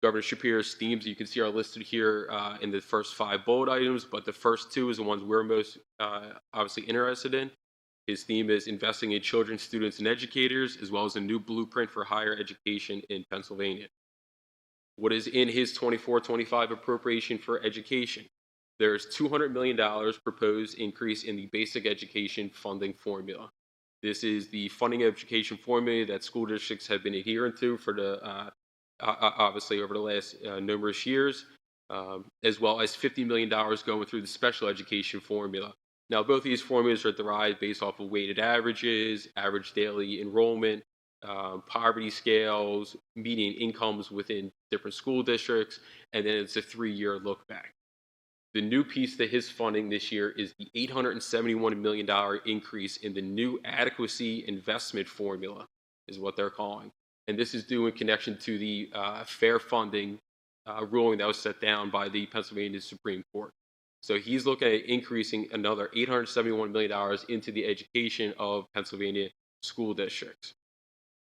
Governor Shapiro's themes, you can see, are listed here in the first 5 bold items, but the first 2 is the ones we're most obviously interested in. His theme is investing in children, students, and educators, as well as a new blueprint for higher education in Pennsylvania. What is in his 24-25 appropriation for education? There's $200 million proposed increase in the basic education funding formula. This is the funding education formula that school districts have been adhering to for the obviously over the last numerous years, as well as $50 million going through the special education formula. Now, both of these formulas are derived based off of weighted averages, average daily enrollment, poverty scales, median incomes within different school districts, and then it's a 3-year look back. The new piece to his funding this year is the $871 million increase in the new adequacy investment formula, is what they're calling. And this is due in connection to the fair funding ruling that was set down by the Pennsylvania Supreme Court. So he's looking at increasing another $871 million into the education of Pennsylvania school districts.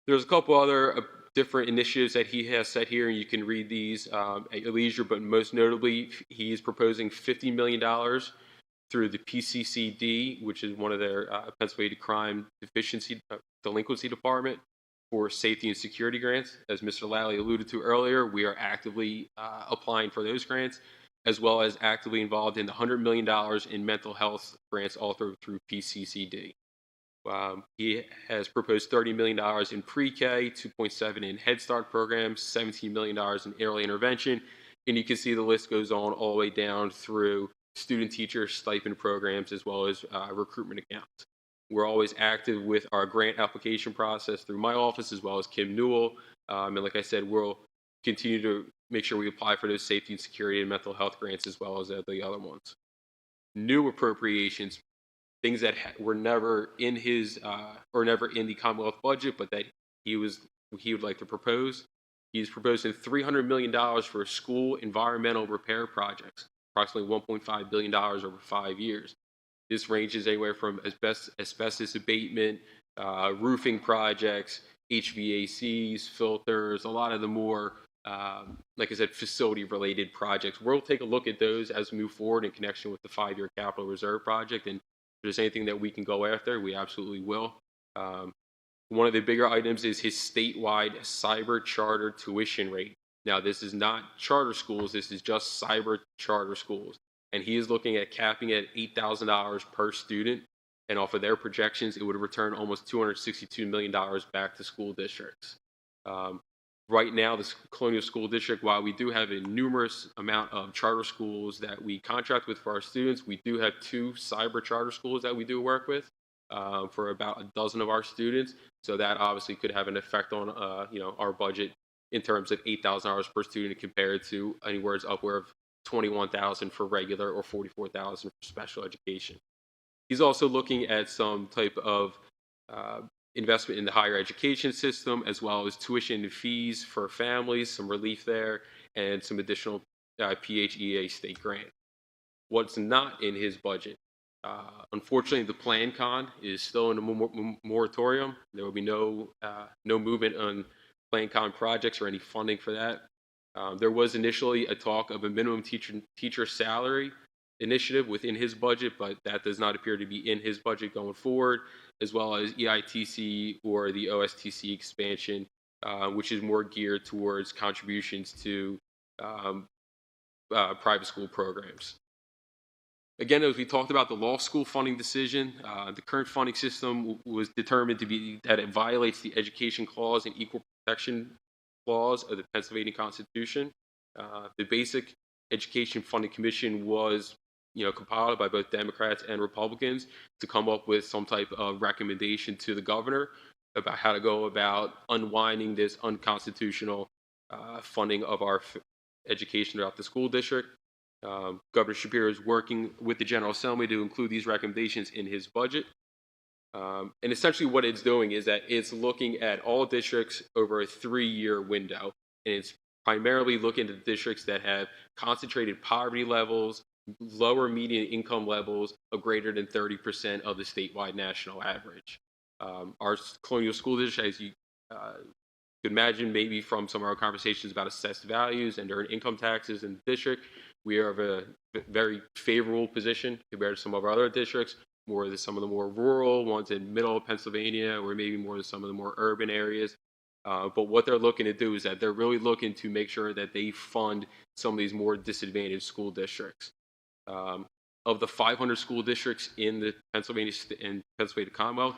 There's a couple other different initiatives that he has set here, and you can read these at your leisure, but most notably, he is proposing $50 million through the PCCD, which is one of their Pennsylvania Crime Delinquency Department, for safety and security grants. As Mr. Lally alluded to earlier, we are actively applying for those grants, as well as actively involved in the $100 million in mental health grants all through PCCD. He has proposed $30 million in pre-K, 2.7 in Head Start programs, $17 million in early intervention, and you can see the list goes on all the way down through student teacher stipend programs as well as recruitment accounts. We're always active with our grant application process through my office as well as Kim Newell, and like I said, we'll continue to make sure we apply for those safety and security and mental health grants as well as the other ones. New appropriations, things that were never in his or never in the Commonwealth budget, but that he would like to propose. He's proposing $300 million for school environmental repair projects, approximately $1.5 billion over 5 years. This ranges anywhere from asbestos abatement, roofing projects, HVACs, filters, a lot of the more, like I said, facility-related projects. We'll take a look at those as we move forward in connection with the 5-year capital reserve project, and if there's anything that we can go after, we absolutely will. One of the bigger items is his statewide cyber charter tuition rate. Now, this is not charter schools, this is just cyber charter schools. And he is looking at capping at $8,000 per student. And off of their projections, it would return almost $262 million back to school districts. Right now, the Colonial School District, while we do have a numerous amount of charter schools that we contract with for our students, we do have 2 cyber charter schools that we do work with for about a dozen of our students. So that obviously could have an effect on our budget in terms of $8,000 per student compared to anywhere upward of $21,000 for regular or $44,000 for special education. He's also looking at some type of investment in the higher education system, as well as tuition and fees for families, some relief there, and some additional PHEA state grant. What's not in his budget? Unfortunately, the Plan Con is still in a moratorium. There will be no movement on Plan Con projects or any funding for that. There was initially a talk of a minimum teacher salary initiative within his budget, but that does not appear to be in his budget going forward, as well as EITC or the OSTC expansion, which is more geared towards contributions to private school programs. Again, as we talked about the law school funding decision, the current funding system was determined to be that it violates the Education Clause and Equal Protection Clause of the Pennsylvania Constitution. The Basic Education Funding Commission was, compiled by both Democrats and Republicans to come up with some type of recommendation to the governor about how to go about unwinding this unconstitutional funding of our education throughout the school district. Governor Shapiro is working with the General Assembly to include these recommendations in his budget. And essentially what it's doing is that it's looking at all districts over a 3-year window. And it's primarily looking at districts that have concentrated poverty levels, lower median income levels of greater than 30% of the statewide national average. Our Colonial School District, as you could imagine, maybe from some of our conversations about assessed values and earned income taxes in the district, we are of a very favorable position compared to some of our other districts, more than some of the more rural ones in middle of Pennsylvania, or maybe more than some of the more urban areas. But what they're looking to do is that they're really looking to make sure that they fund some of these more disadvantaged school districts. Of the 500 school districts in the Pennsylvania Commonwealth,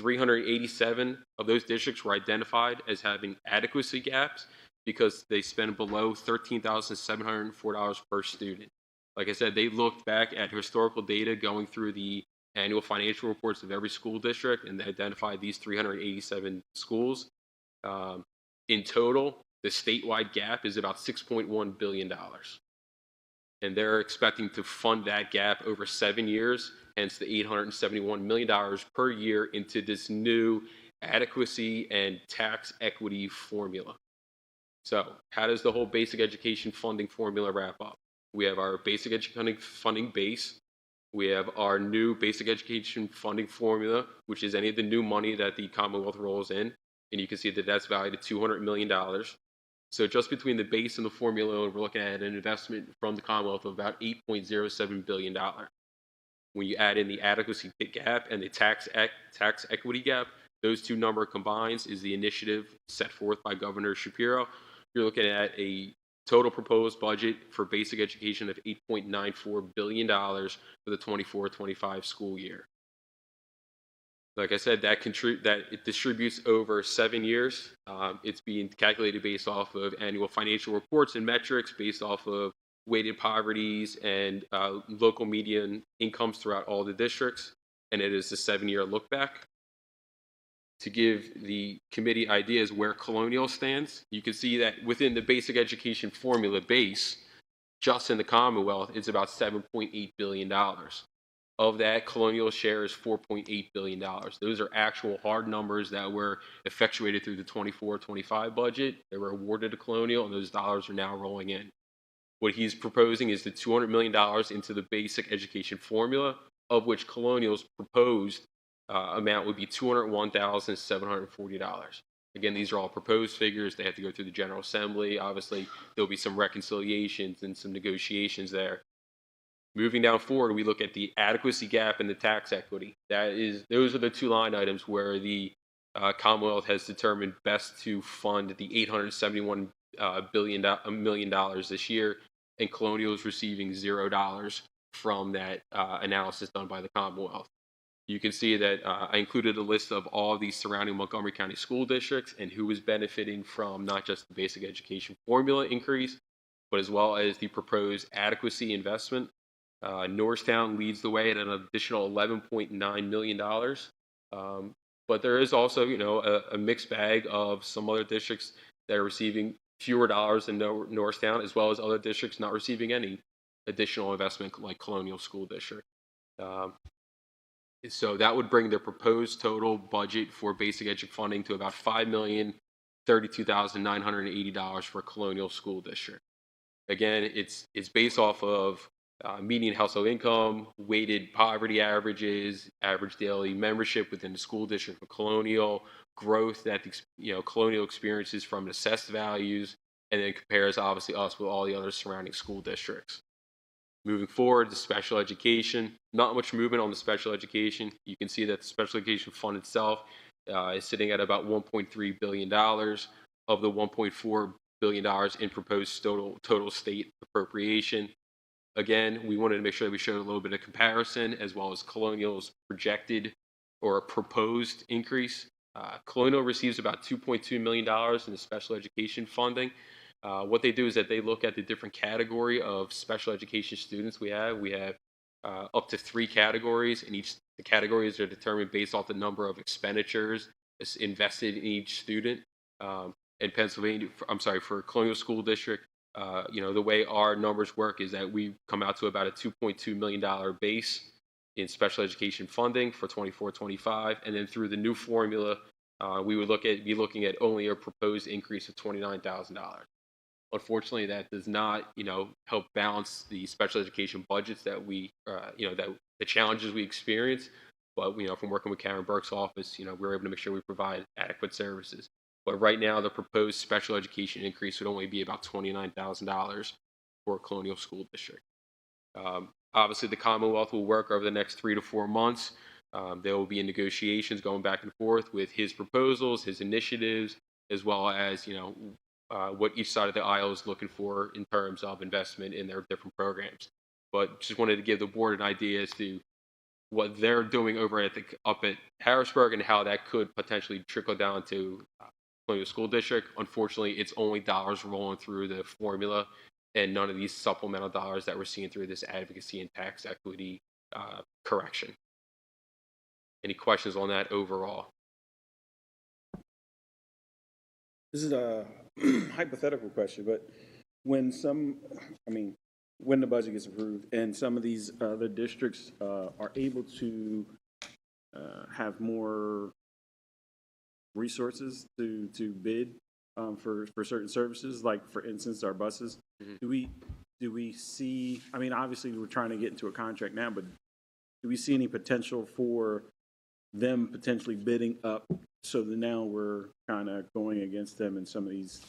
387 of those districts were identified as having adequacy gaps because they spend below $13,704 per student. Like I said, they looked back at historical data going through the annual financial reports of every school district, and they identified these 387 schools. In total, the statewide gap is about $6.1 billion. And they're expecting to fund that gap over 7 years, hence the $871 million per year into this new adequacy and tax equity formula. So how does the whole basic education funding formula wrap up? We have our basic education funding base. We have our new basic education funding formula, which is any of the new money that the Commonwealth rolls in. and you can see that that's valued at $200 million. So just between the base and the formula loan, we're looking at an investment from the Commonwealth of about $8.07 billion. When you add in the adequacy gap and the tax equity gap, those two number combines is the initiative set forth by Governor Shapiro. You're looking at a total proposed budget for basic education of $8.94 billion for the 24-25 school year. Like I said, that it distributes over 7 years. It's being calculated based off of annual financial reports and metrics, based off of weighted poverties and local median incomes throughout all the districts, and it is a 7-year look back. To give the committee ideas where Colonial stands, you can see that within the basic education formula base, just in the Commonwealth, it's about $7.8 billion. Of that, Colonial share is $4.8 billion. Those are actual hard numbers that were effectuated through the 24-25 budget. They were awarded to Colonial, and those dollars are now rolling in. What he's proposing is the $200 million into the basic education formula, of which Colonial's proposed amount would be $201,740. Again, these are all proposed figures. They have to go through the General Assembly. Obviously, there'll be some reconciliations and some negotiations there. Moving down forward, we look at the adequacy gap and the tax equity. Those are the two line items where the Commonwealth has determined best to fund the $871 million this year, and Colonial is receiving $0 from that analysis done by the Commonwealth. You can see that I included a list of all the surrounding Montgomery County school districts and who is benefiting from not just the basic education formula increase, but as well as the proposed adequacy investment. Norristown leads the way at an additional $11.9 million. But there is also, a mixed bag of some other districts that are receiving fewer dollars than Norristown, as well as other districts not receiving any additional investment like Colonial School District. So that would bring the proposed total budget for basic edu funding to about $5,032,980 for Colonial School District. Again, it's based off of median household income, weighted poverty averages, average daily membership within the school district for Colonial, growth that Colonial experiences from assessed values, and then compares obviously us with all the other surrounding school districts. Moving forward to special education, not much movement on the special education. You can see that the special education fund itself is sitting at about $1.3 billion of the $1.4 billion in proposed total state appropriation. Again, we wanted to make sure that we showed a little bit of comparison as well as Colonial's projected or proposed increase. Colonial receives about $2.2 million in the special education funding. What they do is that they look at the different category of special education students we have. We have up to 3 categories, and the categories are determined based off the number of expenditures invested in each student. In Pennsylvania, for Colonial School District, the way our numbers work is that we come out to about a $2.2 million base in special education funding for 24-25, and then through the new formula, we would be looking at only a proposed increase of $29,000. Unfortunately, that does not, help balance the special education budgets that the challenges we experience. But, from working with Karen Burke's office, we're able to make sure we provide adequate services. But right now, the proposed special education increase would only be about $29,000 for Colonial School District. Obviously, the Commonwealth will work over the next 3 to 4 months. There will be in negotiations going back and forth with his proposals, his initiatives, as well as, what each side of the aisle is looking for in terms of investment in their different programs. But just wanted to give the board an idea as to what they're doing over up at Harrisburg and how that could potentially trickle down to Colonial School District. Unfortunately, it's only dollars rolling through the formula and none of these supplemental dollars that we're seeing through this advocacy and tax equity correction. Any questions on that overall? This is a hypothetical question, but when when the budget gets approved and some of these other districts are able to have more resources to bid for certain services, like for instance our buses, do we see, obviously we're trying to get into a contract now, but do we see any potential for them potentially bidding up so now we're kind of going against them in some of these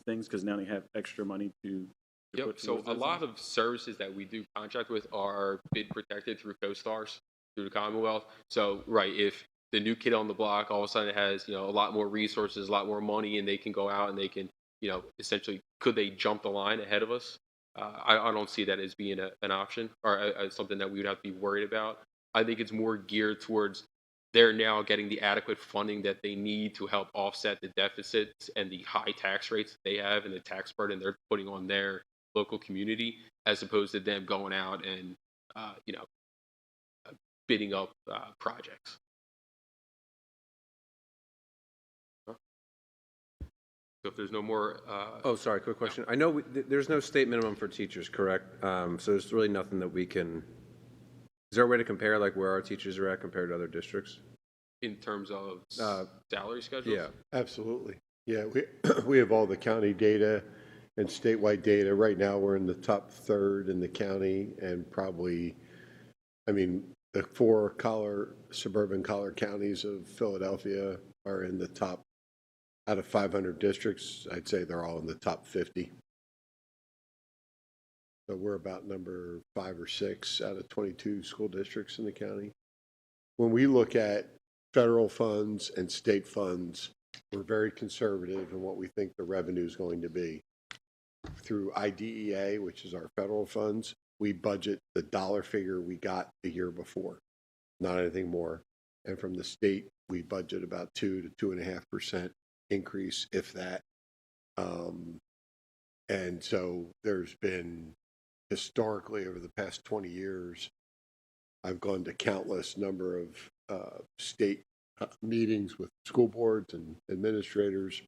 things because now they have extra money to Yep, put so towards a those lot things? of services that we do contract with are bid protected through CoStars, through the Commonwealth. So, right, if the new kid on the block all of a sudden has, a lot more resources, a lot more money, and they can go out and they can, essentially, could they jump the line ahead of us? I don't see that as being an option or something that we would have to be worried about. I think it's more geared towards they're now getting the adequate funding that they need to help offset the deficits and the high tax rates they have and the tax burden they're putting on their local community, as opposed to them going out and uh, you know bidding up projects. So if there's no more, Oh, sorry, quick question. I know there's no state minimum for teachers, correct? So there's really nothing that we can, is there a way to compare like where our teachers are at compared to other districts? in terms of salary schedules, Yeah. Absolutely. Yeah, we have all the county data and statewide data. Right now, we're in the top third in the county and probably, I mean, the four suburban collar counties of Philadelphia are in the top, out of 500 districts, I'd say they're all in the top 50. So we're about number 5 or 6 out of 22 school districts in the county. When we look at federal funds and state funds, we're very conservative in what we think the revenue is going to be. Through IDEA, which is our federal funds, we budget the dollar figure we got the year before, not anything more. And from the state, we budget about 2 to 2.5% increase, if that. And so there's been historically over the past 20 years, I've gone to countless number of state meetings with school boards and administrators,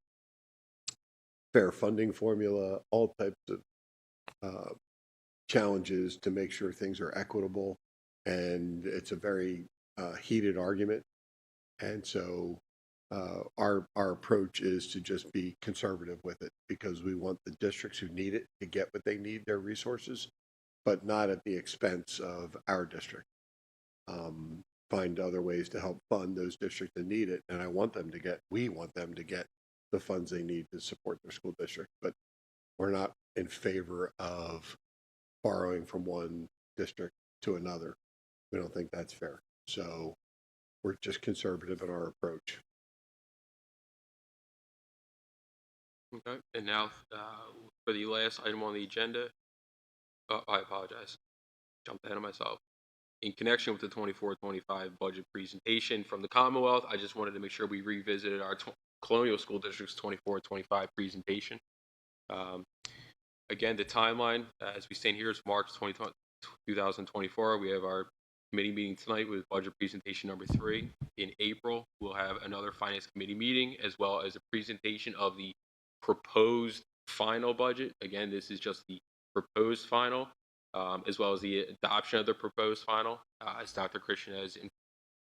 fair funding formula, all types of challenges to make sure things are equitable. And it's a very heated argument. And so our approach is to just be conservative with it because we want the districts who need it to get what they need, their resources, but not at the expense of our district. Find other ways to help fund those districts that need it. And we want them to get the funds they need to support their school district. But we're not in favor of borrowing from one district to another. We don't think that's fair. So we're just conservative in our approach. okay. And now for the last item on the agenda, I apologize, jumped ahead of myself. In connection with the 24-25 budget presentation from the Commonwealth, I just wanted to make sure we revisited our Colonial School District's 24-25 presentation. Again, the timeline, as we stand here, is March 2024. We have our committee meeting tonight with budget presentation number 3. In April, we'll have another finance committee meeting, as well as a presentation of the proposed final budget. Again, this is just the proposed final, as well as the adoption of the proposed final. As Dr. Christian has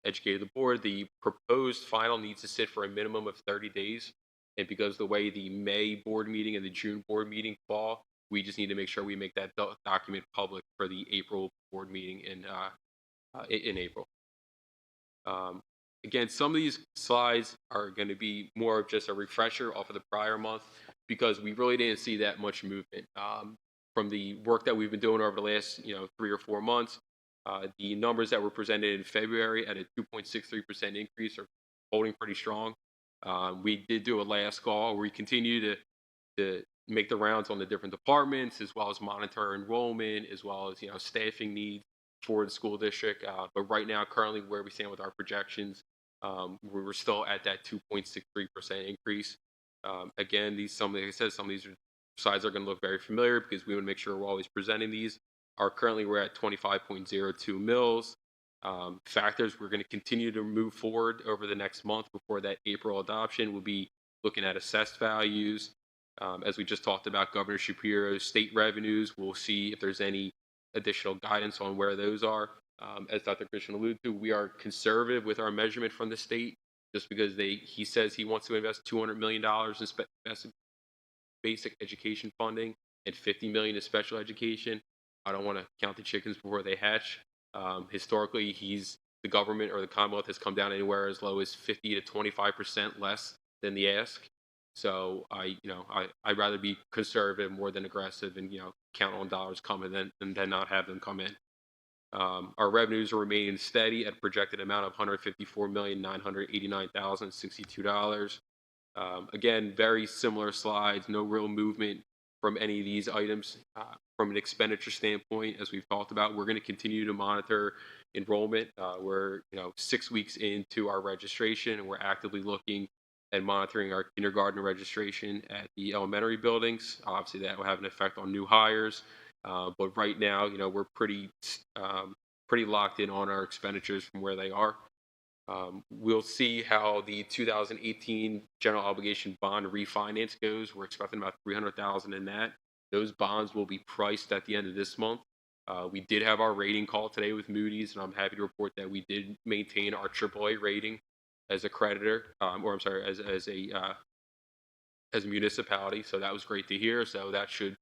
educated the board, the proposed final needs to sit for a minimum of 30 days. And because the way the May board meeting and the June board meeting fall, we just need to make sure we make that document public for the April board meeting in April. Again, some of these slides are going to be more of just a refresher off of the prior month because we really didn't see that much movement. From the work that we've been doing over the last 3 or 4 months, the numbers that were presented in February at a 2.63% increase are holding pretty strong. We did do a last call where we continue to make the rounds on the different departments, as well as monitor enrollment, as well as staffing needs for the school district. But right now, currently, where we stand with our projections, we're still at that 2.63% increase. Again, like I said, some of these slides are going to look very familiar because we want to make sure we're always presenting these. Currently, we're at 25.02 mils. Factors we're going to continue to move forward over the next month before that April adoption will be looking at assessed values. As we just talked about, Governor Shapiro's state revenues, we'll see if there's any additional guidance on where those are. As Dr. Christian alluded to, we are conservative with our measurement from the state just because he says he wants to invest $200 million in basic education funding and $50 million in special education. I don't want to count the chickens before they hatch. Historically, he's the government or the Commonwealth has come down anywhere as low as 50 to 25% less than the ask. So I'd rather be conservative more than aggressive and, count on dollars coming than not have them come in. Our revenues are remaining steady at a projected amount of $154,989,062. Again, very similar slides, no real movement from any of these items. From an expenditure standpoint, as we've talked about, we're going to continue to monitor enrollment. We're 6 weeks into our registration, and we're actively looking and monitoring our kindergarten registration at the elementary buildings. Obviously, that will have an effect on new hires. But right now, we're pretty locked in on our expenditures from where they are. We'll see how the 2018 general obligation bond refinance goes. We're expecting about $300,000 in that. Those bonds will be priced at the end of this month. We did have our rating call today with Moody's, and I'm happy to report that we did maintain our AAA rating as a creditor, as a municipality. So that was great to hear. So that should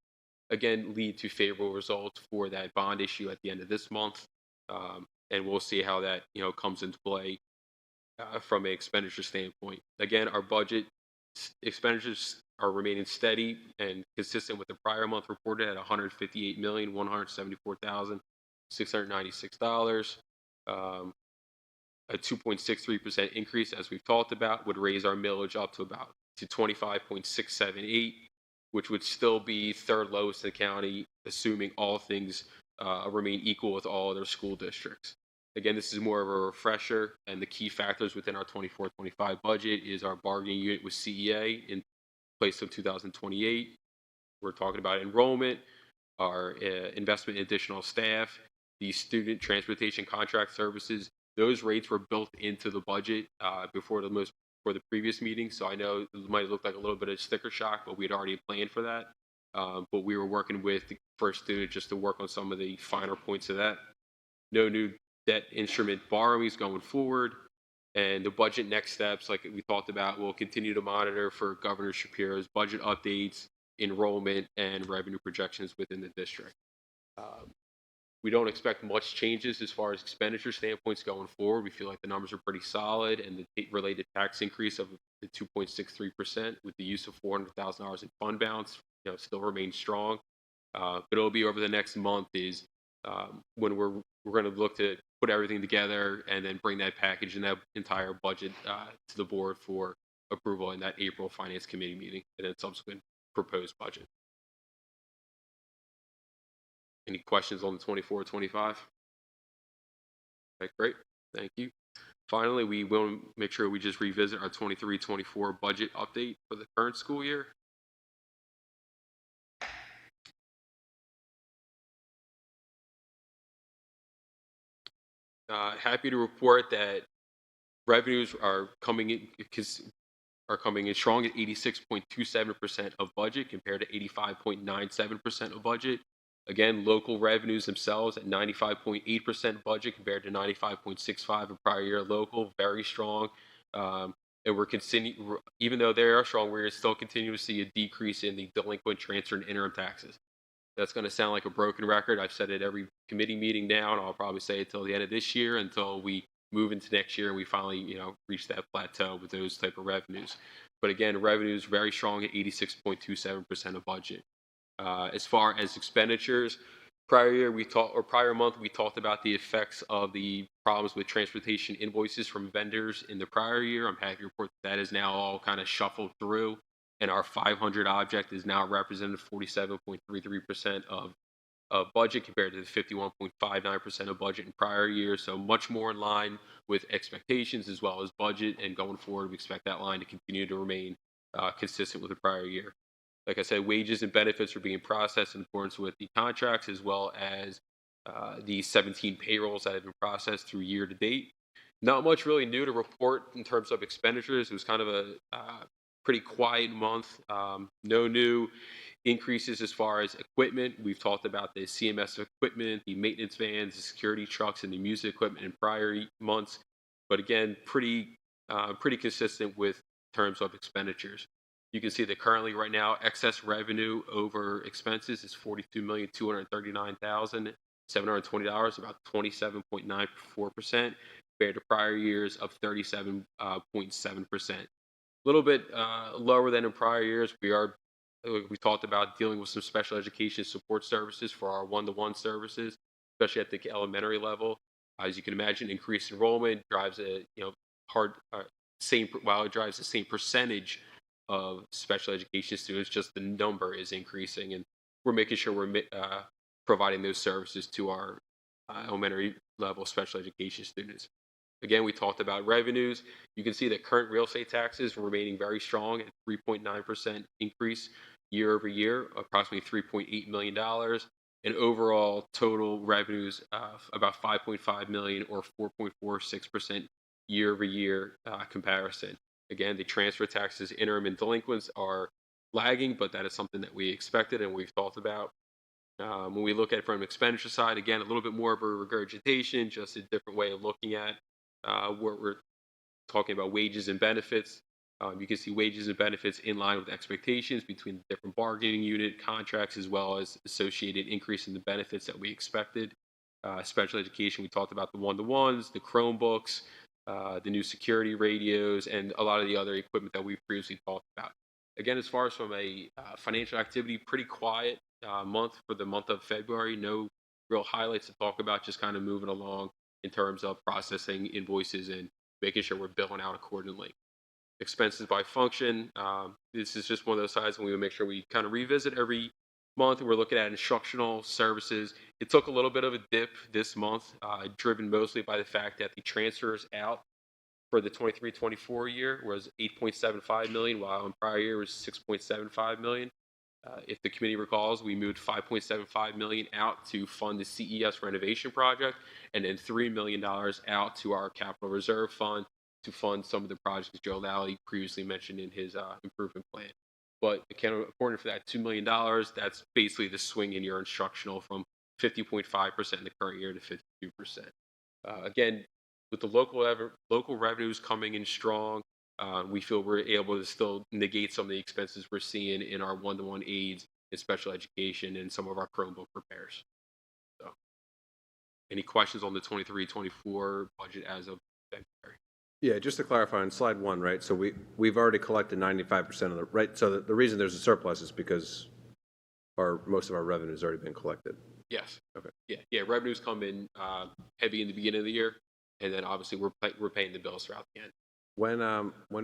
again lead to favorable results for that bond issue at the end of this month, and we'll see how that comes into play from an expenditure standpoint. Again, our budget expenditures are remaining steady and consistent with the prior month reported at $158,174,696. A 2.63% increase, as we've talked about, would raise our millage up to 25.678, which would still be third lowest in the county, assuming all things remain equal with all other school districts. Again, this is more of a refresher, and the key factors within our 24-25 budget is our bargaining unit with CEA in place of 2028. We're talking about enrollment, our investment in additional staff, the student transportation contract services. Those rates were built into the budget for the previous meeting. So I know it might look like a little bit of sticker shock, but we had already planned for that. But we were working with the first student just to work on some of the finer points of that. No new debt instrument borrowings going forward. And the budget next steps, like we talked about, we'll continue to monitor for Governor Shapiro's budget updates, enrollment, and revenue projections within the district. We don't expect much changes as far as expenditure standpoints going forward. We feel like the numbers are pretty solid, and the related tax increase of the 2.63% with the use of $400,000 in fund balance, still remains strong. But it'll be over the next month is when we're going to look to put everything together and then bring that package and that entire budget to the board for approval in that April Finance Committee meeting and then subsequent proposed budget. Any questions on the 24-25? Okay, great. Thank you. Finally, we will make sure we just revisit our 23-24 budget update for the current school year. Happy to report that revenues are coming in strong at 86.27% of budget compared to 85.97% of budget. Again, local revenues themselves at 95.8% budget compared to 95.65% of prior year local, very strong. And we're continuing, even though they are strong, we're still continuing to see a decrease in the delinquent transfer and interim taxes. That's going to sound like a broken record. I've said it every committee meeting now, and I'll probably say it till the end of this year until we move into next year and we finally, reach that plateau with those type of revenues. But again, revenues very strong at 86.27% of budget. As far as expenditures, prior month we talked about the effects of the problems with transportation invoices from vendors in the prior year. I'm happy to report that is now all kind of shuffled through, and our 500 object is now represented 47.33% of budget compared to the 51.59% of budget in prior years. So much more in line with expectations as well as budget, and going forward we expect that line to continue to remain consistent with the prior year. Like I said, wages and benefits are being processed in accordance with the contracts, as well as the 17 payrolls that have been processed through year to date. Not much really new to report in terms of expenditures. It was kind of a pretty quiet month. No new increases as far as equipment. We've talked about the CMS equipment, the maintenance vans, the security trucks, and the music equipment in prior months. But again, pretty consistent with terms of expenditures. You can see that currently right now excess revenue over expenses is $42,239,720, about 27.94%, compared to prior years of 37.7%. A little bit lower than in prior years. We talked about dealing with some special education support services for our one-to-one services, especially at the elementary level. As you can imagine, increased enrollment drives a while it drives the same percentage of special education students, just the number is increasing, and we're making sure we're providing those services to our elementary level special education students. Again, we talked about revenues. You can see that current real estate taxes remaining very strong at 3.9% increase year over year, approximately $3.8 million, and overall total revenues of about $5.5 million or 4.46% year over year comparison. Again, the transfer taxes, interim and delinquents are lagging, but that is something that we expected and we've talked about. When we look at it from an expenditure side, again, a little bit more of a regurgitation, just a different way of looking at what we're talking about wages and benefits. You can see wages and benefits in line with expectations between the different bargaining unit contracts, as well as associated increase in the benefits that we expected. Special education, we talked about the one-to-ones, the Chromebooks, the new security radios, and a lot of the other equipment that we've previously talked about. Again, as far as from a financial activity, pretty quiet month for the month of February. No real highlights to talk about, just kind of moving along in terms of processing invoices and making sure we're billing out accordingly. Expenses by function. This is just one of those sides when we make sure we kind of revisit every month. We're looking at instructional services. It took a little bit of a dip this month, driven mostly by the fact that the transfers out for the 23-24 year was 8.75 million, while in prior year was 6.75 million. If the committee recalls, we moved 5.75 million out to fund the CES renovation project, and then $3 million out to our capital reserve fund to fund some of the projects Joe Lally previously mentioned in his improvement plan. But according for that $2 million, that's basically the swing in your instructional from 50.5% in the current year to 52%. Again, with the local revenues coming in strong, we feel we're able to still negate some of the expenses we're seeing in our one-to-one aids in special education and some of our Chromebook repairs. So, any questions on the 23-24 budget as of February? Yeah, just to clarify on slide 1, right? So we've already collected 95% of the, right? So the reason there's a surplus is because most of our revenue has already been collected. Yes. Okay. Yeah. Revenues come in heavy in the beginning of the year, and then obviously we're paying the bills throughout the end. When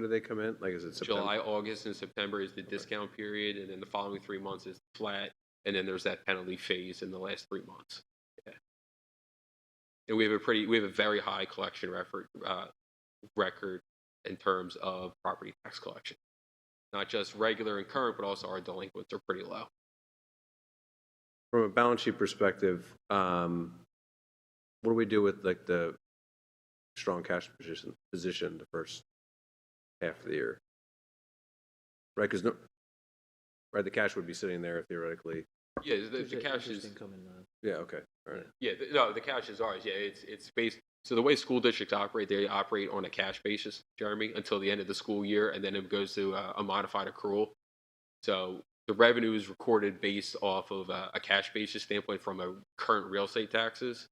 do they come in? Like, is it September? July, August, and September is the discount period, and then the following 3 months is flat, and then there's that penalty phase in the last 3 months. Yeah. And we have a very high collection record in terms of property tax collection. Not just regular and current, but also our delinquents are pretty low. From a balance sheet perspective, what do we do with like the strong cash position the first half of the year? Right, because the cash would be sitting there theoretically. Yeah, the cash is income in Yeah. Okay. All right. Yeah, the cash is ours. Yeah, it's based. So the way school districts operate, they operate on a cash basis, Jeremy, until the end of the school year, and then it goes to a modified accrual. So the revenue is recorded based off of a cash basis standpoint from a current real estate taxes.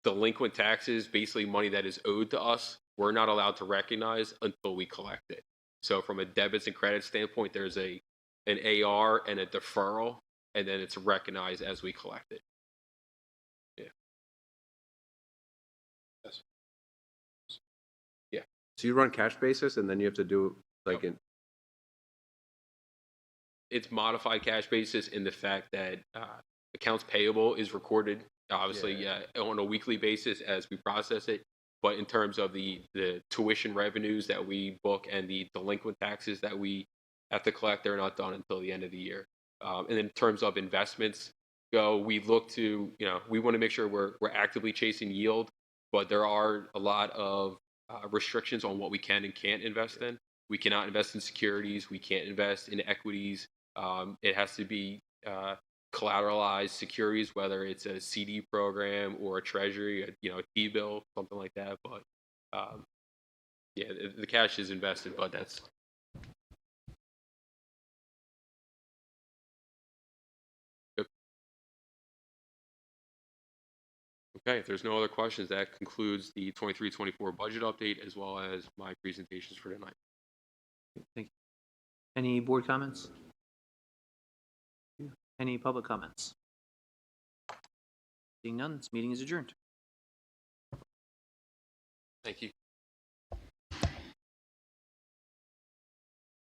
Delinquent taxes, basically money that is owed to us, we're not allowed to recognize until we collect it. So from a debits and credits standpoint, there's an AR and a deferral, and then it's recognized as we collect it. Yeah. Yes. Yeah. So you run cash basis, and then you have to do like It's modified cash basis in the fact that accounts payable is recorded obviously on a weekly basis as we process it. But in terms of the tuition revenues that we book and the delinquent taxes that we have to collect, they're not done until the end of the year. And in terms of investments we look to, we want to make sure we're actively chasing yield, but there are a lot of restrictions on what we can and can't invest in. We cannot invest in securities. We can't invest in equities. It has to be collateralized securities, whether it's a CD program or a treasury, a T-bill, something like that. But the cash is invested, but that's. Okay, if there's no other questions, that concludes the 23-24 budget update as well as my presentations for tonight. Thank you. Any board comments? Any public comments? Seeing none, this meeting is adjourned. Thank you.